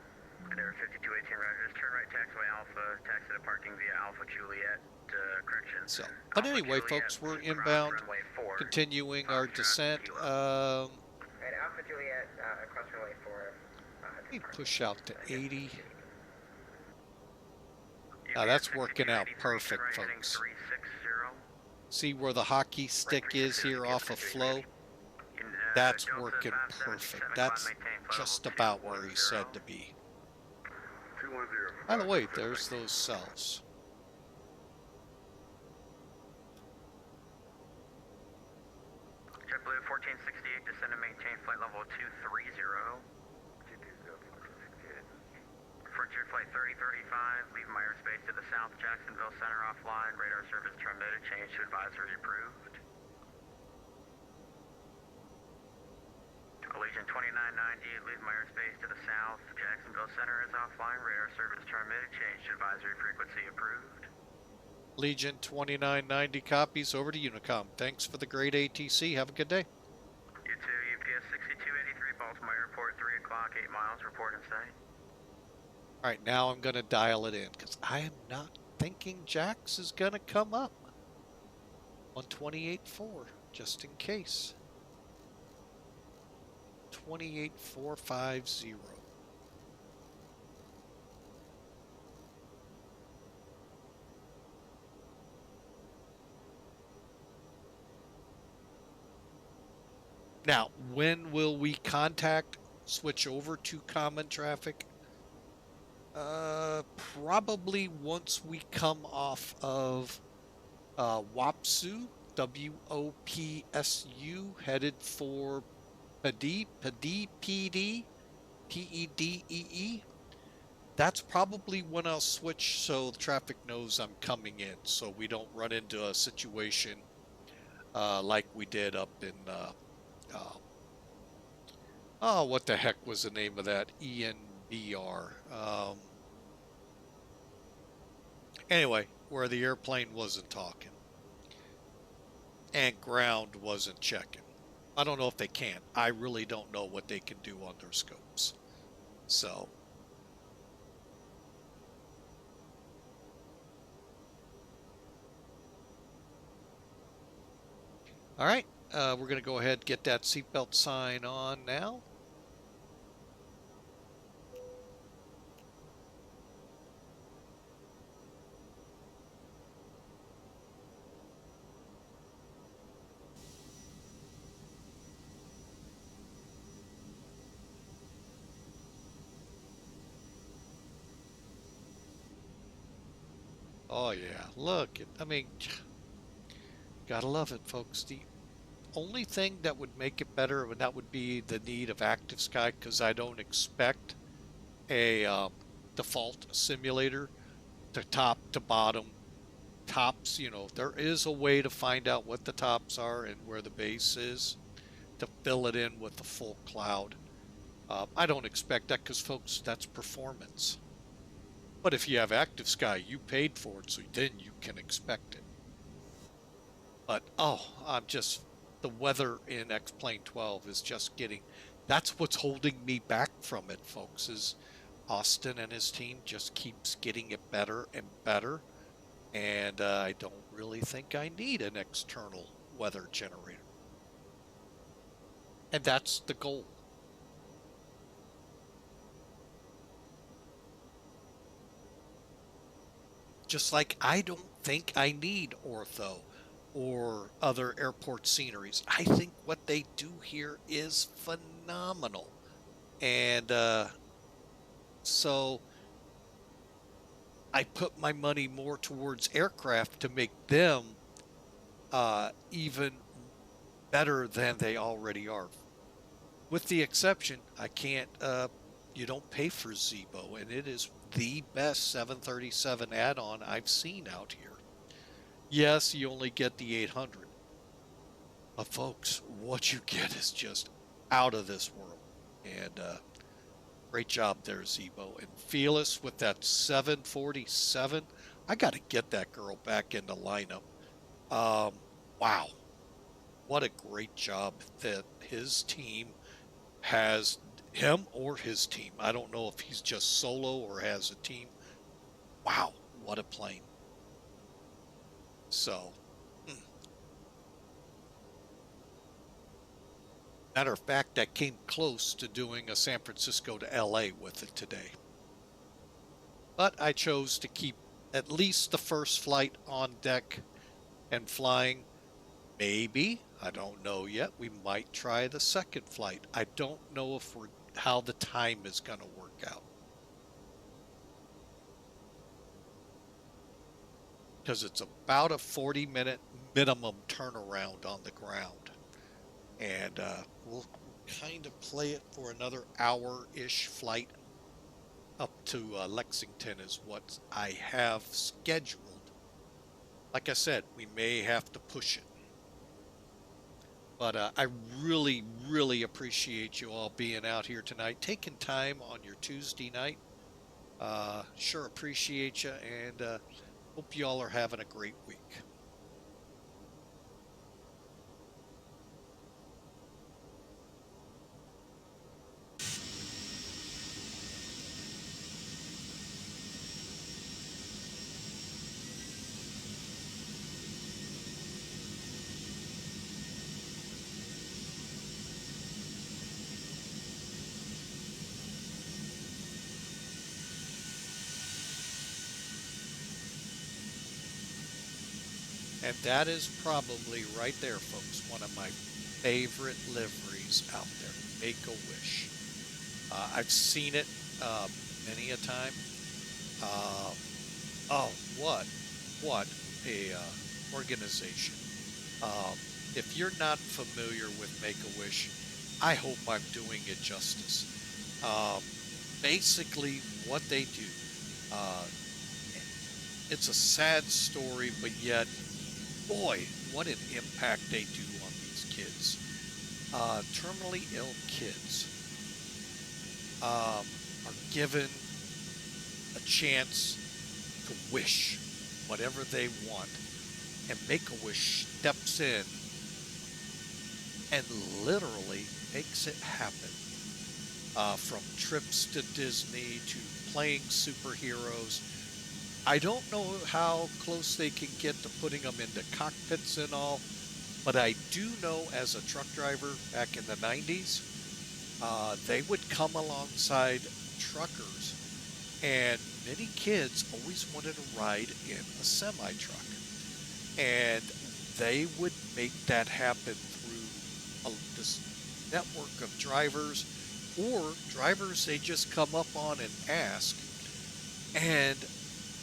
C: And there 5218, roger, just turn right taxiway Alpha, taxi to parking via Alpha Juliet. correction.
B: So, but anyway, folks, we're inbound, continuing our descent.
D: And Alpha Juliet, across runway 4.
B: Let me push out to 80. Now that's working out perfect, folks. See where the hockey stick is here off of flow? That's working perfect. That's just about where he said to be. By the way, there's those cells.
C: JetBlue 1468, descend and maintain flight level 230. Frontier flight 3035, leave my airspace to the south, Jacksonville Center offline, radar service terminated, change to advisory approved. Allegiant 2990, leave my airspace to the south, Jacksonville Center is offline, radar service terminated, change to advisory frequency approved.
B: Legion 2990 copies over to Unicom. Thanks for the great ATC. Have a good day.
C: You too, UPS 6283, Baltimore Airport, 3 o'clock, 8 miles, report and stay.
B: All right, now I'm going to dial it in because I am not thinking Jax is going to come up on 28.4, just in case. 28.450. Now, when will we switch over to common traffic? Probably once we come off of WAPSU, WOPSU, headed for PD, PEDEE. That's probably when I'll switch so the traffic knows I'm coming in, so we don't run into a situation like we did up in what the heck was the name of that? ENBR. Anyway, where the airplane wasn't talking and ground wasn't checking. I don't know if they can. I really don't know what they can do on their scopes. So, all right, we're going to go ahead and get that seatbelt sign on now. Oh yeah, look, I mean, gotta love it, folks. The only thing that would make it better, and that would be the need of Active Sky, because I don't expect a default simulator to top to bottom. Tops, you know, there is a way to find out what the tops are and where the base is to fill it in with the full cloud. I don't expect that because, folks, that's performance. But if you have Active Sky, you paid for it, so then you can expect it. But, the weather in X-Plane 12 is just that's what's holding me back from it, folks, is Austin and his team just keeps getting it better and better. And I don't really think I need an external weather generator. And that's the goal. Just like I don't think I need ortho or other airport sceneries. I think what they do here is phenomenal. And so I put my money more towards aircraft to make them even better than they already are. With the exception, you don't pay for Zebo, and it is the best 737 add-on I've seen out here. Yes, you only get the 800. But folks, what you get is just out of this world. And great job there, Zebo. And Fearless with that 747. I got to get that girl back in the lineup. Wow. What a great job that his team has, him or his team. I don't know if he's just solo or has a team. Wow, what a plane. So, matter of fact, I came close to doing a San Francisco to LA with it today. But I chose to keep at least the first flight on deck and flying. Maybe, I don't know yet, we might try the second flight. I don't know if how the time is going to work out. Because it's about a 40-minute minimum turnaround on the ground. And we'll kind of play it for another hour-ish flight up to Lexington is what I have scheduled. Like I said, we may have to push it. But I really, really appreciate you all being out here tonight, taking time on your Tuesday night. Sure appreciate you, and hope you all are having a great week. And that is probably right there, folks, one of my favorite liveries out there, Make-A-Wish. I've seen it many a time. Oh, what a organization. If you're not familiar with Make-A-Wish, I hope I'm doing it justice. Basically, what they do, it's a sad story, but yet, boy, what an impact they do on these kids. Terminally ill kids are given a chance to wish whatever they want, and Make-A-Wish steps in and literally makes it happen. From trips to Disney to playing superheroes. I don't know how close they can get to putting them into cockpits and all, but I do know as a truck driver back in the 90s, they would come alongside truckers, and many kids always wanted to ride in a semi-truck. And they would make that happen through this network of drivers, or drivers they just come up on and ask, and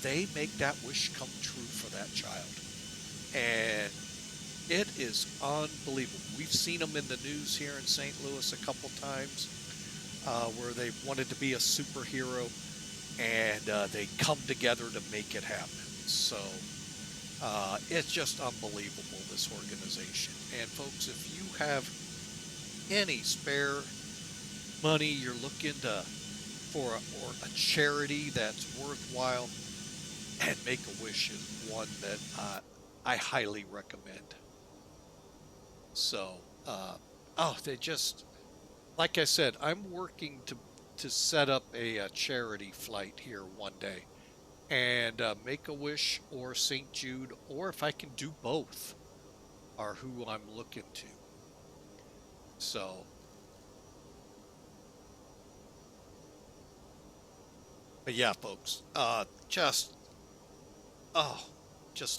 B: they make that wish come true for that child. And it is unbelievable. We've seen them in the news here in St. Louis a couple times where they wanted to be a superhero, and they come together to make it happen. So it's just unbelievable, this organization. And folks, if you have any spare money you're looking for a charity that's worthwhile, and Make-A-Wish is one that I highly recommend. So, they just, like I said, I'm working to set up a charity flight here one day, and Make-A-Wish or St. Jude, or if I can do both, are who I'm looking to. So, but yeah, folks, just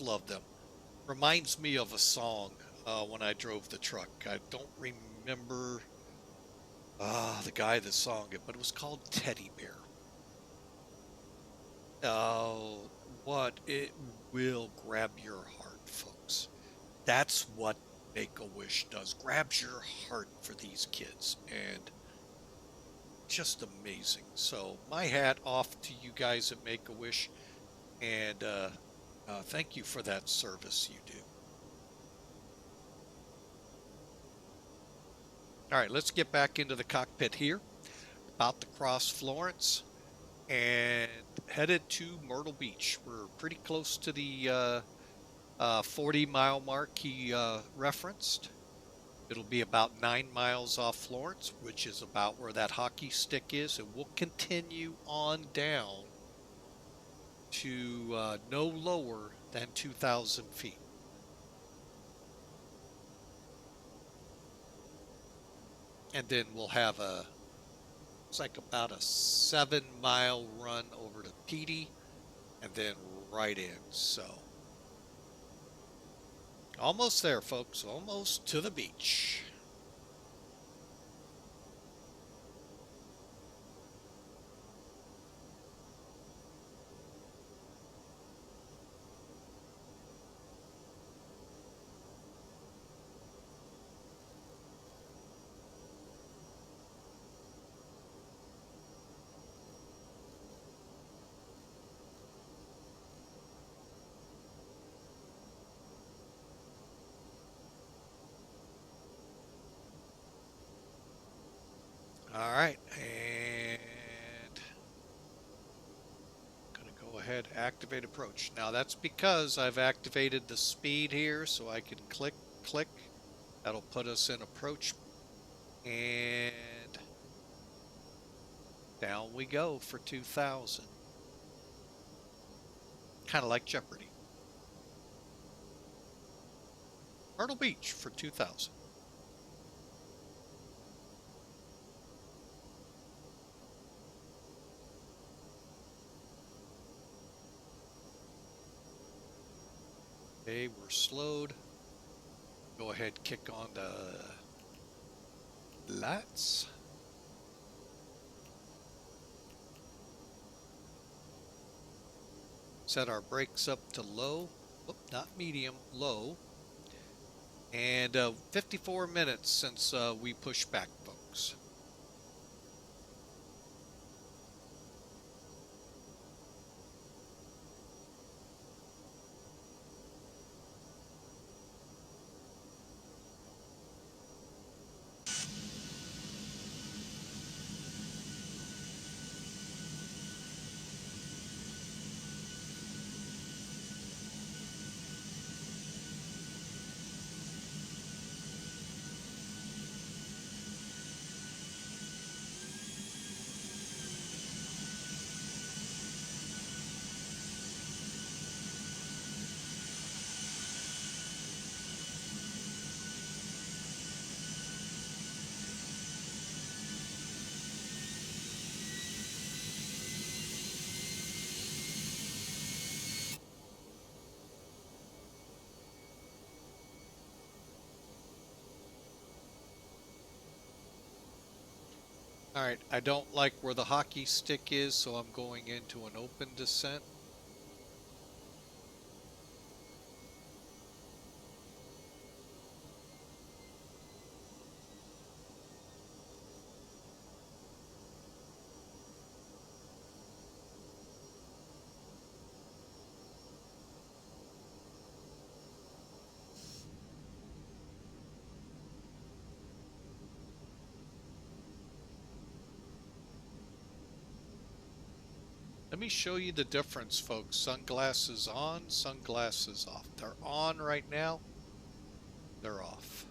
B: love them. Reminds me of a song when I drove the truck. I don't remember the guy that sang it, but it was called Teddy Bear. Oh, what it will grab your heart, folks. That's what Make-A-Wish does. Grabs your heart for these kids, and just amazing. So my hat off to you guys at Make-A-Wish, and thank you for that service you do. All right, let's get back into the cockpit here. About to cross Florence and headed to Myrtle Beach. We're pretty close to the 40-mile mark he referenced. It'll be about 9 miles off Florence, which is about where that hockey stick is, and we'll continue on down to no lower than 2,000 feet. And then we'll have it's like about a 7-mile run over to Petey and then right in. So almost there, folks, almost to the beach. All right, and gonna go ahead, activate approach. Now that's because I've activated the speed here, so I can click. That'll put us in approach, and down we go for 2,000. Kind of like Jeopardy. Myrtle Beach for 2,000. Okay, we're slowed. Go ahead, kick on the lights. Set our brakes up to low. Oop, not medium, low. And 54 minutes since we pushed back, folks. All right, I don't like where the hockey stick is, so I'm going into an open descent. Let me show you the difference, folks. Sunglasses on, sunglasses off. They're on right now. They're off.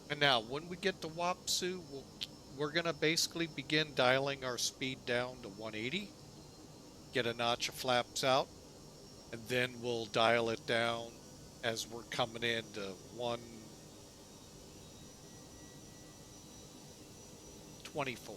B: And now, when we get to Wapsu, we're going to basically begin dialing our speed down to 180. Get a notch of flaps out. and then we'll dial it down as we're coming into 124.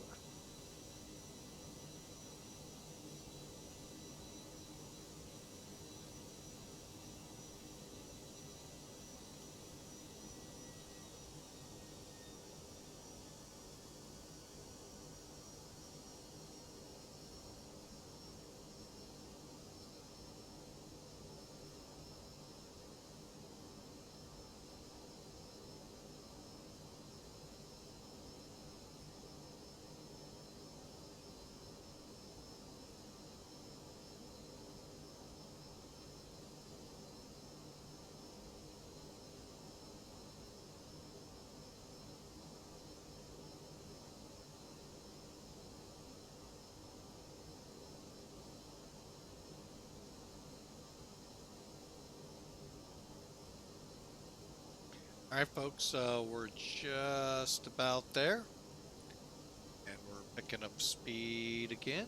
B: All right, folks, we're just about there, and we're picking up speed again.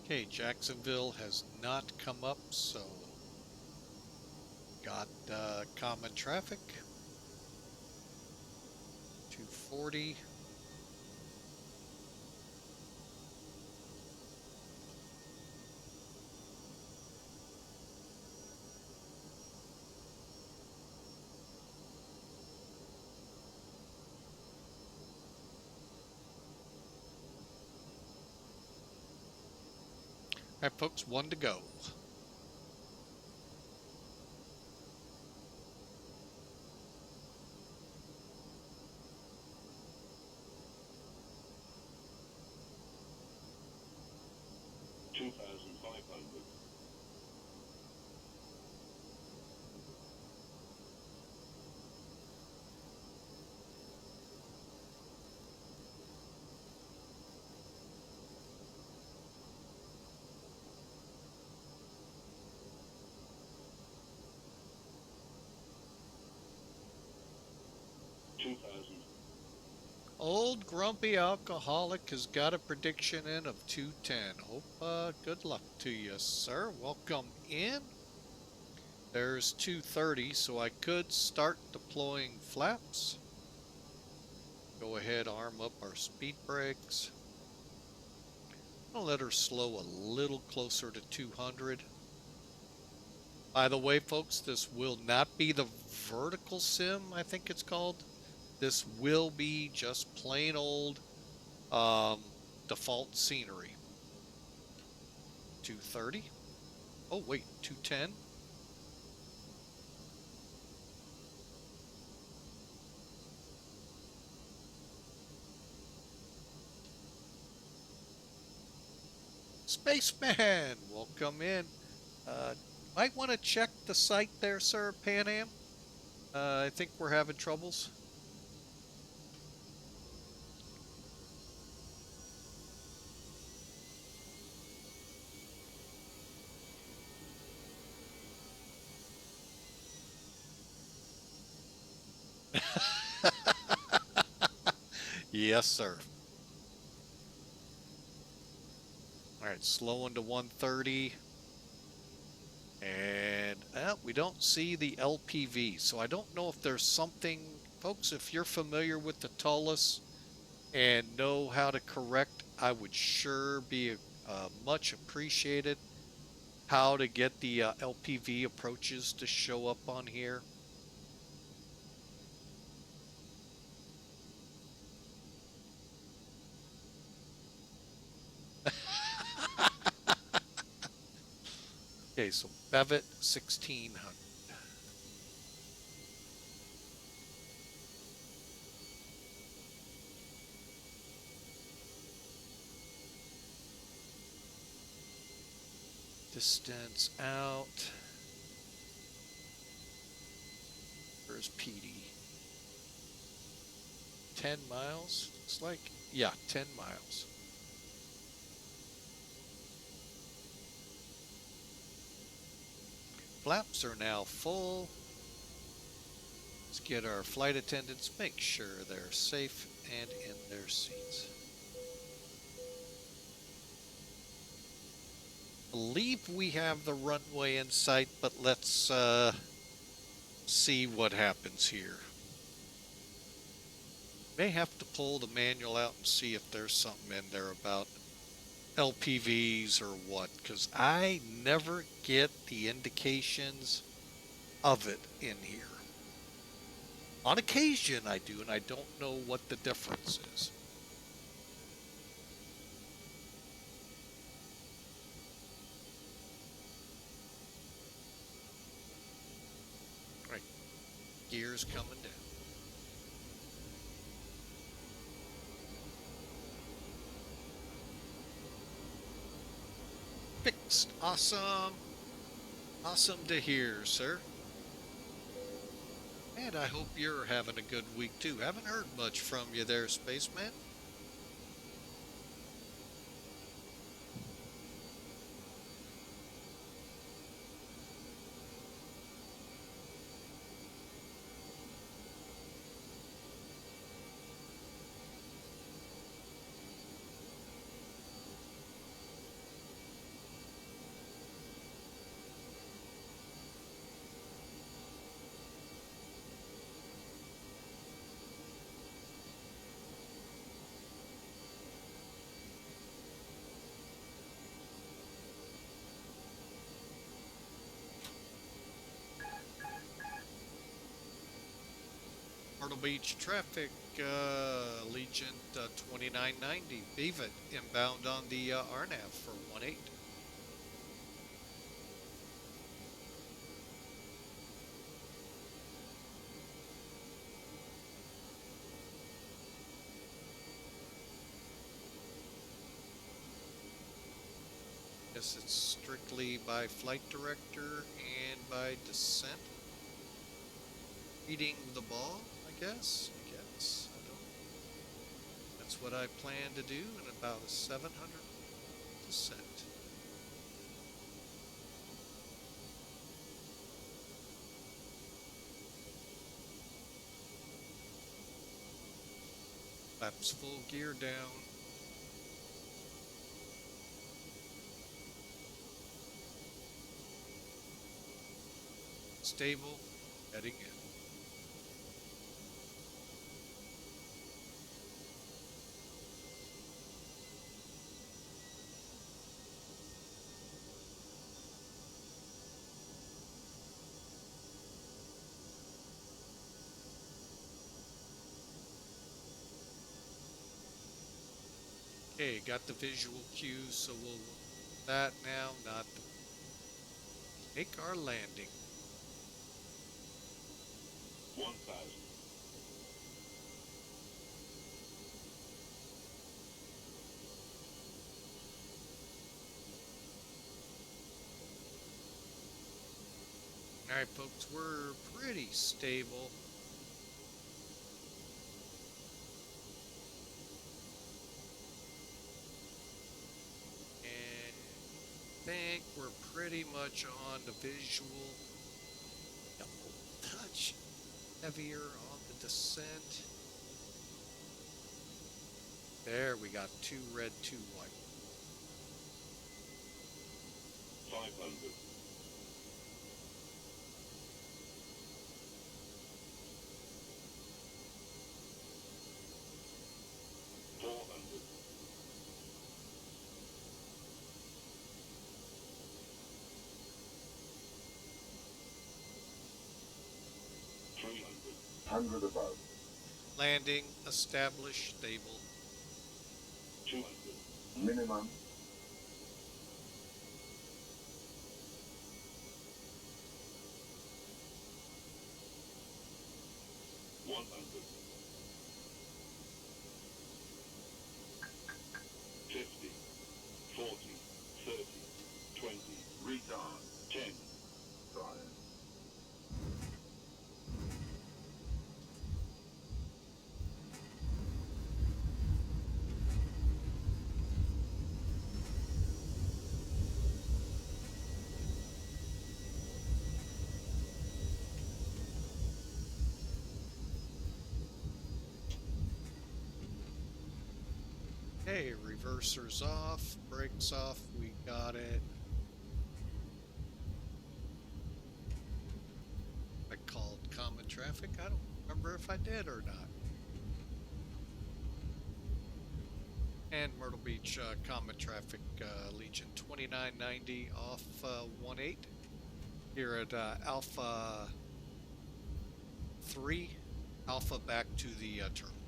B: Okay, Jacksonville has not come up, so got common traffic. 240. All right, folks, one to go. Old grumpy alcoholic has got a prediction in of 210. Hope good luck to you, sir. Welcome in. There's 230, so I could start deploying flaps. Go ahead, arm up our speed brakes. I'll let her slow a little closer to 200. By the way, folks, this will not be the vertical sim, I think it's called. This will be just plain old default scenery. 230. Oh, wait, 210. Spaceman, welcome in. Might want to check the site there, sir, Pan Am. I think we're having troubles. Yes, sir. All right, slowing to 130. And we don't see the LPV, so I don't know if there's something, folks, if you're familiar with the ToLiss and know how to correct, I would sure be much appreciated how to get the LPV approaches to show up on here. Okay, so Bevet 1600. Distance out. Where's PD? 10 miles? Looks like. Yeah, 10 miles. Flaps are now full. Let's get our flight attendants, make sure they're safe and in their seats. Believe we have the runway in sight, but let's see what happens here. May have to pull the manual out and see if there's something in there about LPVs or what, because I never get the indications of it in here. On occasion I do, and I don't know what the difference is. Right, gears coming down. Fixed. Awesome. Awesome to hear, sir. And I hope you're having a good week too. Haven't heard much from you there, spaceman. Myrtle Beach traffic, Allegiant 2990, Beavet, inbound on the RNAV for 18. Guess it's strictly by flight director and by descent. Eating the ball, I guess. I don't. That's what I plan to do in about a 700 descent. Flaps full, gear down. Stable, heading in. Okay, got the visual cues, so we'll look at that now, not make our landing.
E: 1,000.
B: Alright folks, we're pretty stable. And I think we're pretty much on the visual. A touch heavier on the descent. There, we got 2 red, 2 white.
E: 500. 400. 300. 100 above.
B: Landing, established, stable.
E: 200. Minimum. 100. 50, 40, 30, 20,
B: Hey, reverser's off, brakes off, we got it. I called common traffic. I don't remember if I did or not. And Myrtle Beach common traffic, Legion 2990 off 18 here at Alpha 3, Alpha back to the terminal.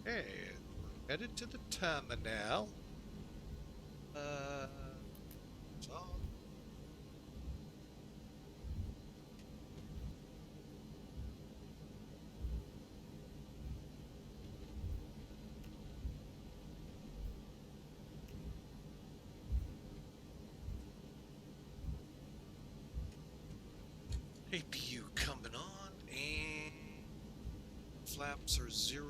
B: Okay, we're headed to the terminal. So APU coming on, and flaps are 0.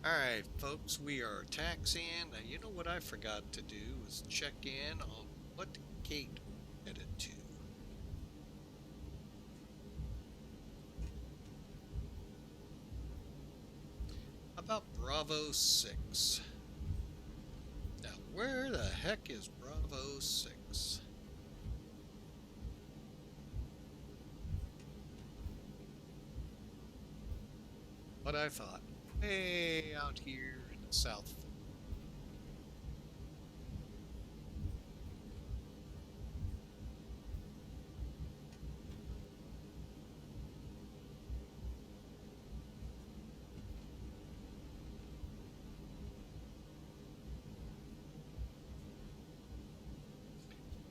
B: Alright, folks, we are taxiing. Now, you know what I forgot to do is check in on what gate we're headed to. How about Bravo 6? Now, where the heck is Bravo 6? What I thought. Hey, out here in the south.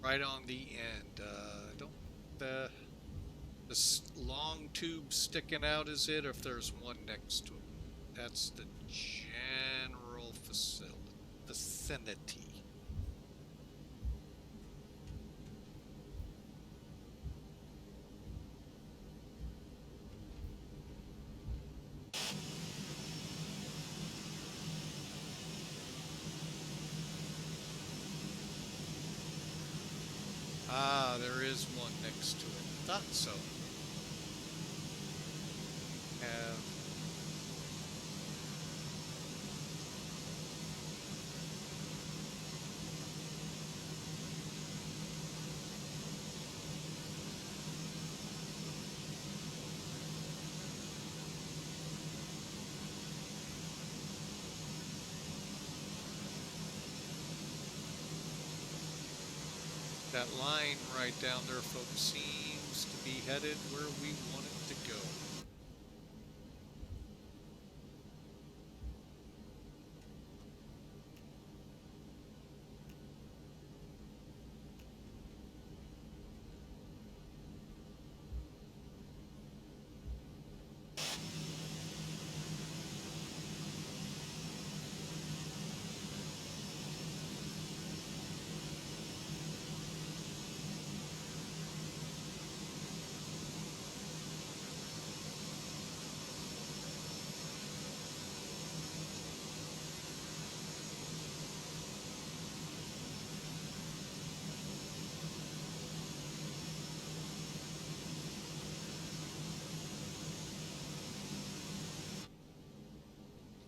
B: Right on the end. This long tube sticking out is it, or if there's one next to it? That's the general vicinity. Ah, there is one next to it. Thought so. Have that line right down there, folks, seems to be headed where we want it to go.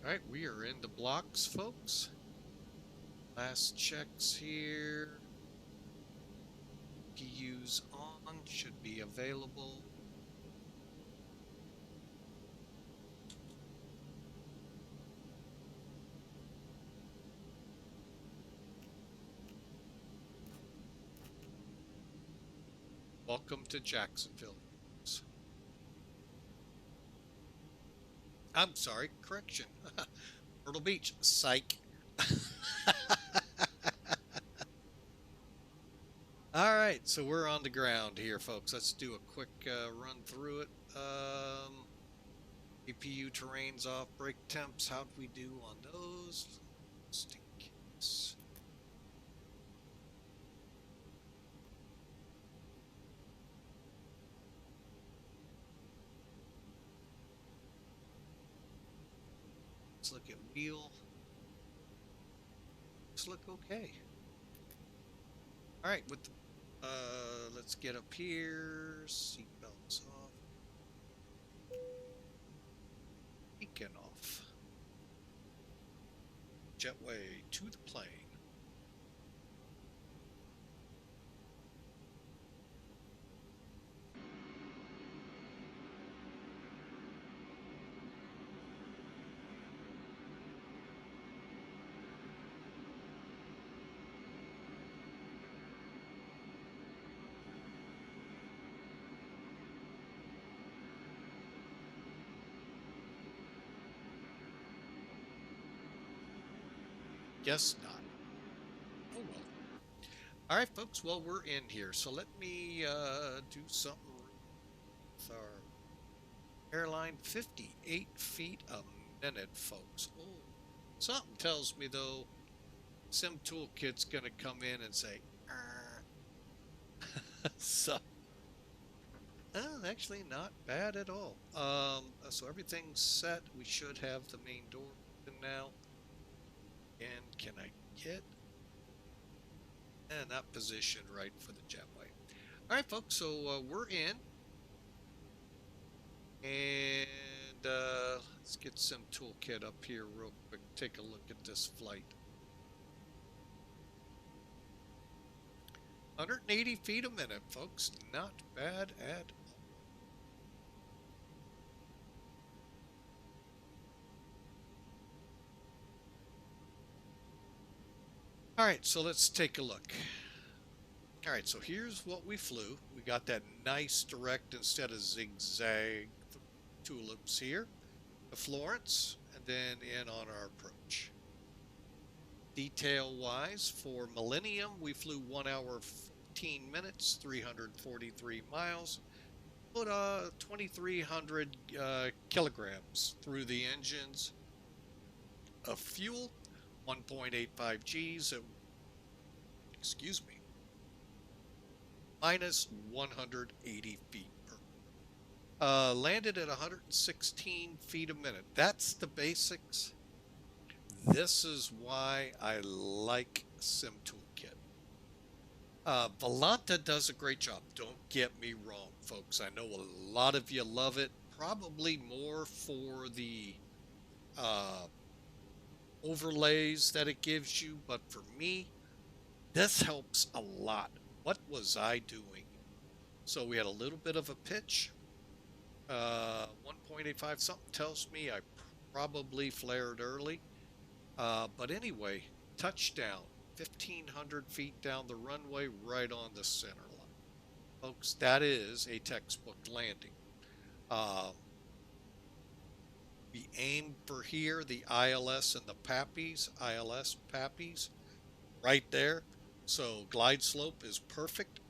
B: Alright, we are in the blocks, folks. Last checks here. PU's on, should be available. Welcome to Jacksonville. I'm sorry, correction. Myrtle Beach, psych. All right, so we're on the ground here, folks. Let's do a quick run through it. APU terrains off, brake temps. How'd we do on those? Just in case. Let's look at wheel. Let's look okay. All right, with the, let's get up here. Seatbelts off. Beacon off. Jetway to the plane. Guess not. Oh well. All right, folks. Well, we're in here, so let me do something with our airline. 58 feet a minute, folks. Oh, something tells me though, Sim Toolkit's gonna come in and say, so. Actually, not bad at all. So everything's set. We should have the main door open now. And can I get that position right for the jetway? All right, folks. So we're in, and let's get some toolkit up here real quick. Take a look at this flight. 180 feet a minute, folks. Not bad at all. All right, so let's take a look. All right, so here's what we flew. We got that nice direct instead of zigzag tulips here to Florence, and then in on our approach. Detail-wise, for Millennium, we flew 1 hour 15 minutes, 343 miles, put 2,300 kilograms through the engines of fuel. 1.85 Gs at, excuse me, minus 180 feet per. Landed at 116 feet a minute. That's the basics. This is why I like Sim Toolkit. Volanta does a great job. Don't get me wrong, folks. I know a lot of you love it. Probably more for the overlays that it gives you, but for me, this helps a lot. What was I doing? So we had a little bit of a pitch. 1.85, something tells me I probably flared early. But anyway, touchdown, 1,500 feet down the runway, right on the center line. Folks, that is a textbook landing. We aimed for here, the ILS and the PAPIs, ILS PAPIs, right there. So glide slope is perfect,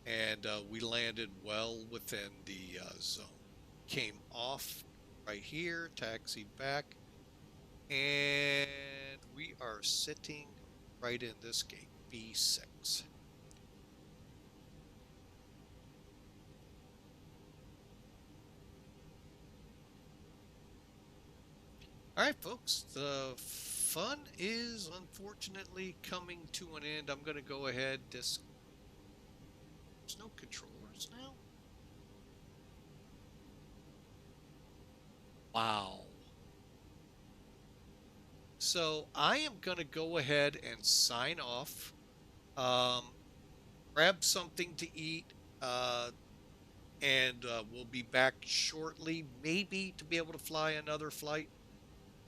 B: and we landed well within the zone. Came off right here, taxied back, and we are sitting right in this gate, B6. All right, folks, the fun is unfortunately coming to an end. I'm going to go ahead. There's no controllers now. Wow. So I am going to go ahead and sign off. Grab something to eat, and we'll be back shortly, maybe to be able to fly another flight.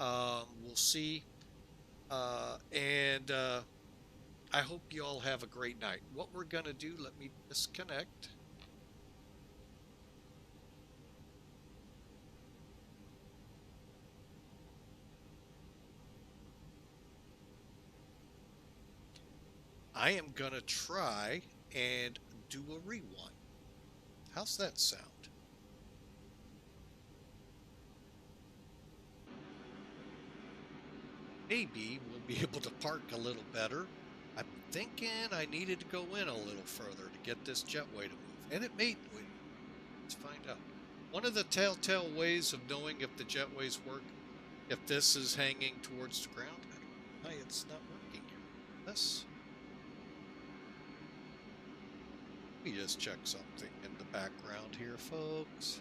B: We'll see. And I hope you all have a great night. What we're going to do, let me disconnect. I am gonna try and do a rewind. How's that sound? Maybe we'll be able to park a little better. I'm thinking I needed to go in a little further to get this jetway to move. And it may. Wait, let's find out. One of the telltale ways of knowing if the jetways work, if this is hanging towards the ground. I don't know why it's not working. Let me just check something in the background here, folks.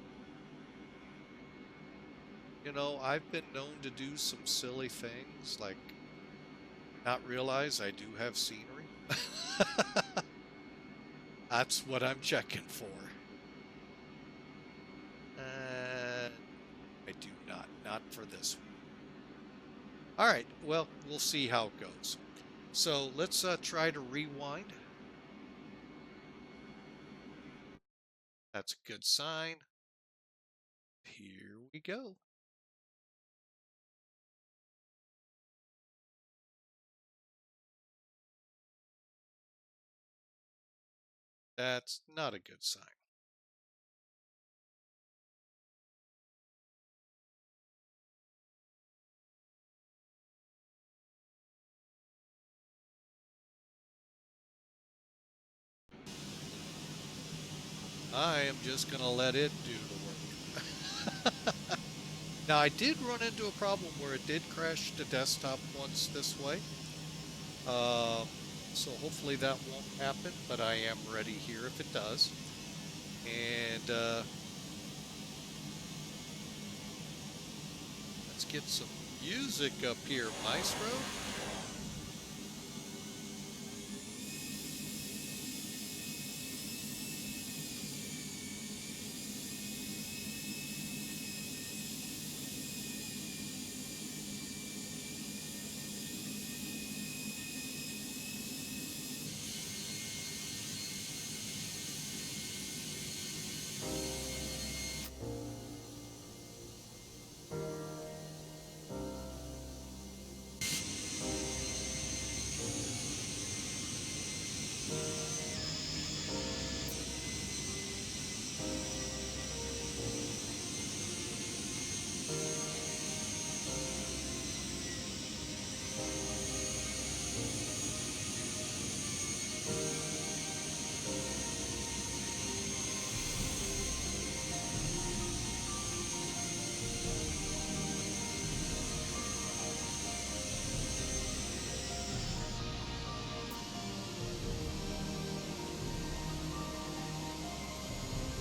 B: You know, I've been known to do some silly things, like not realize I do have scenery. That's what I'm checking for. I do not for this one. All right, well, we'll see how it goes. So let's try to rewind. That's a good sign. Here we go. That's not a good sign. I am just going to let it do the work. Now, I did run into a problem where it did crash the desktop once this way. So hopefully that won't happen, but I am ready here if it does. And let's get some music up here, Maestro.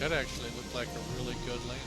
B: That actually looked like a really good landing.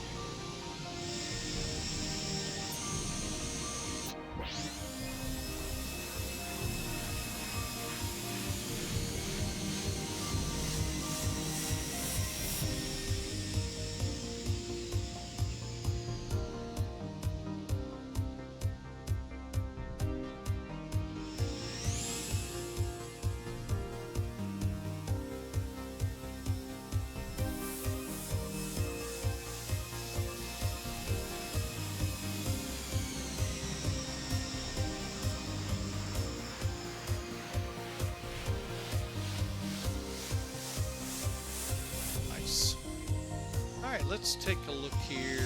B: Let's take a look here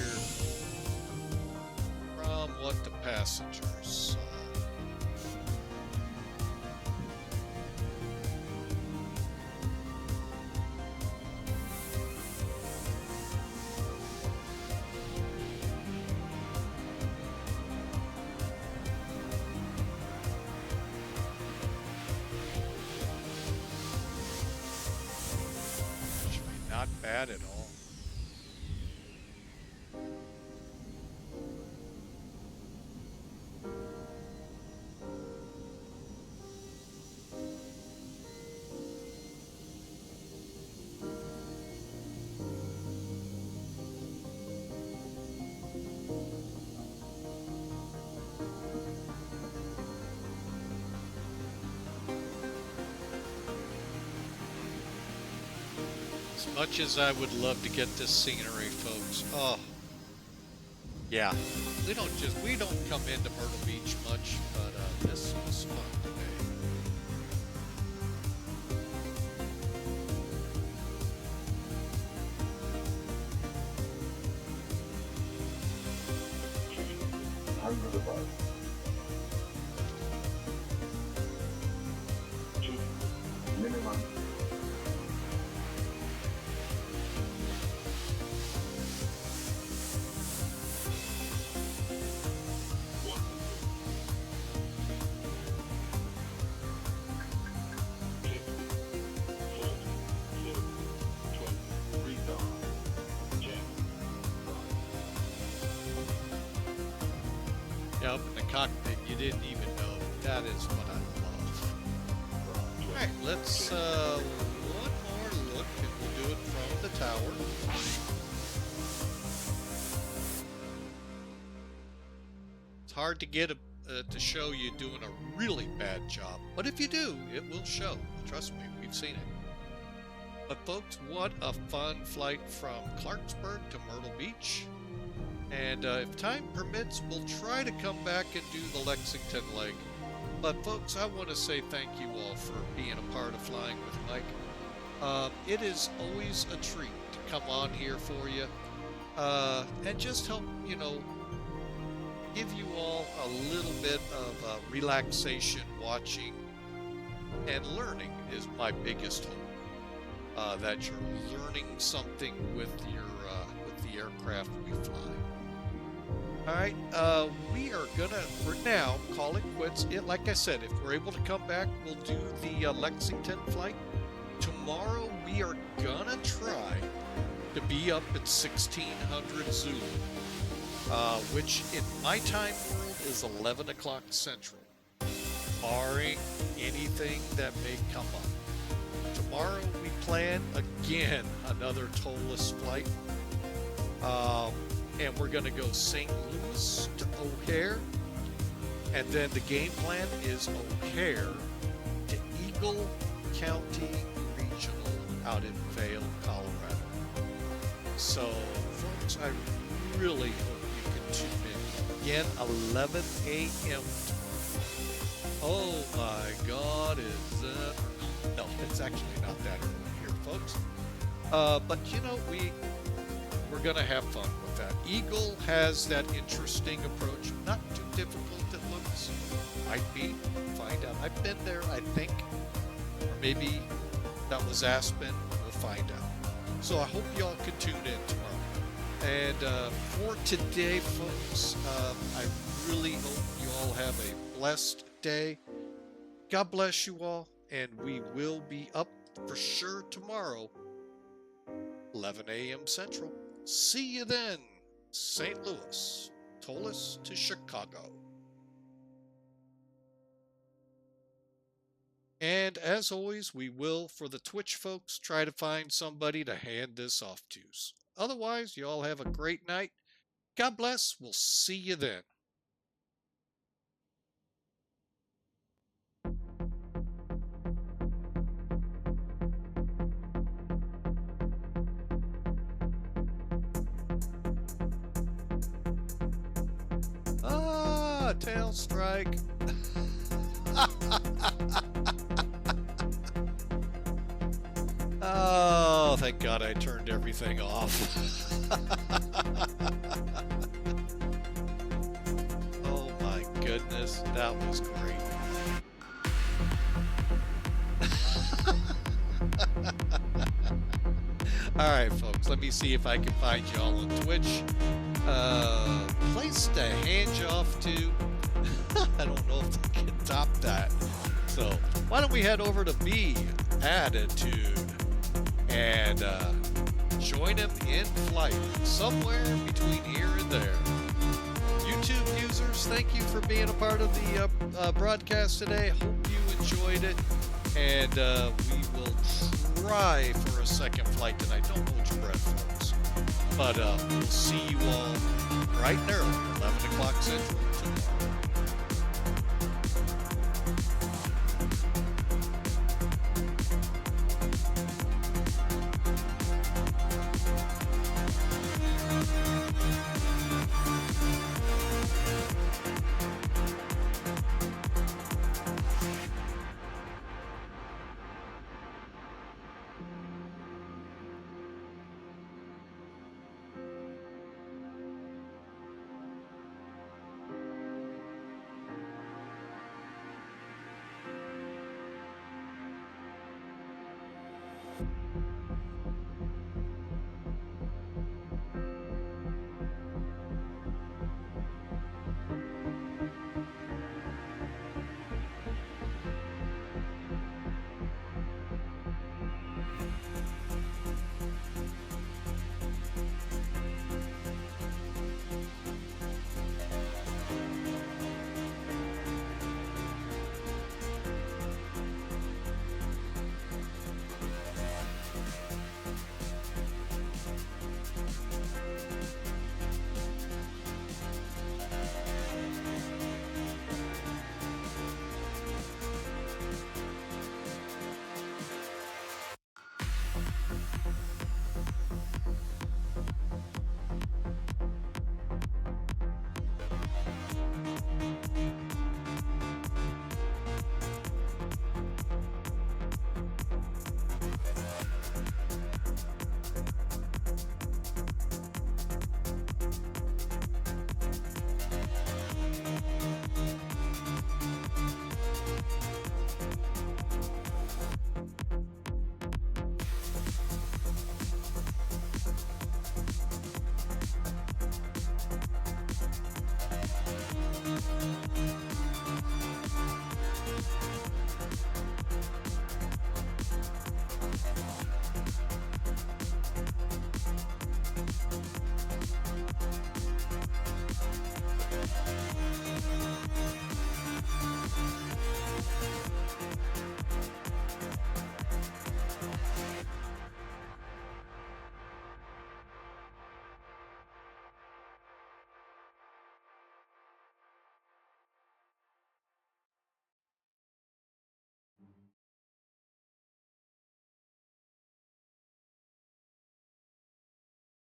B: from what the passengers saw. Actually, not bad at all. As much as I would love to get this scenery, folks, oh, yeah, we don't come into Myrtle Beach much, but this was fun today.
G: under the bus. 2. Minimum.
B: Up in the cockpit, you didn't even know. That is what I love. All right, let's one more look, and we'll do it from the tower. It's hard to get to show you doing a really bad job, but if you do, it will show. Trust me, we've seen it. But folks, what a fun flight from Clarksburg to Myrtle Beach. And if time permits, we'll try to come back and do the Lexington leg. But folks, I want to say thank you all for being a part of Flying with Mike. It is always a treat to come on here for you and just help, you know, give you all a little bit of relaxation watching, and learning is my biggest hope. That you're learning something with the aircraft we fly. All right, we are gonna, for now, call it quits. Like I said, if we're able to come back, we'll do the Lexington flight. Tomorrow, we are gonna try to be up at 1600 Zulu, which in my time world is 11 o'clock Central, barring anything that may come up. Tomorrow, we plan, again, another ToLiss flight. And we're going to go St. Louis to O'Hare. And then the game plan is O'Hare to Eagle County Regional out in Vail, Colorado. So, folks, I really hope you can tune in. Again, 11 a.m. Oh my God, is that... No, it's actually not that early here, folks. But, you know, we're going to have fun with that. Eagle has that interesting approach. Not too difficult, it looks. Might be. Find out. I've been there, I think. Or maybe that was Aspen. We'll find out. So I hope y'all can tune in tomorrow. And for today, folks, I really hope you all have a blessed day. God bless you all. And we will be up for sure tomorrow, 11 a.m. Central. See you then, St. Louis, ToLiss to Chicago. And as always, we will, for the Twitch folks, try to find somebody to hand this off to. Otherwise, you all have a great night. God bless. We'll see you then. Tail strike. Oh, thank God I turned everything off. Oh my goodness, that was great. All right, folks, let me see if I can find y'all on Twitch. Place to hand you off to. I don't know if I can top that. So why don't we head over to B Attitude and join him in flight somewhere between here and there. YouTube users, thank you for being a part of the broadcast today. Hope you enjoyed it, and we will try for a second flight tonight. Don't hold your breath, folks. But we'll see you all bright and early, 11 o'clock Central tomorrow.
A: Bye.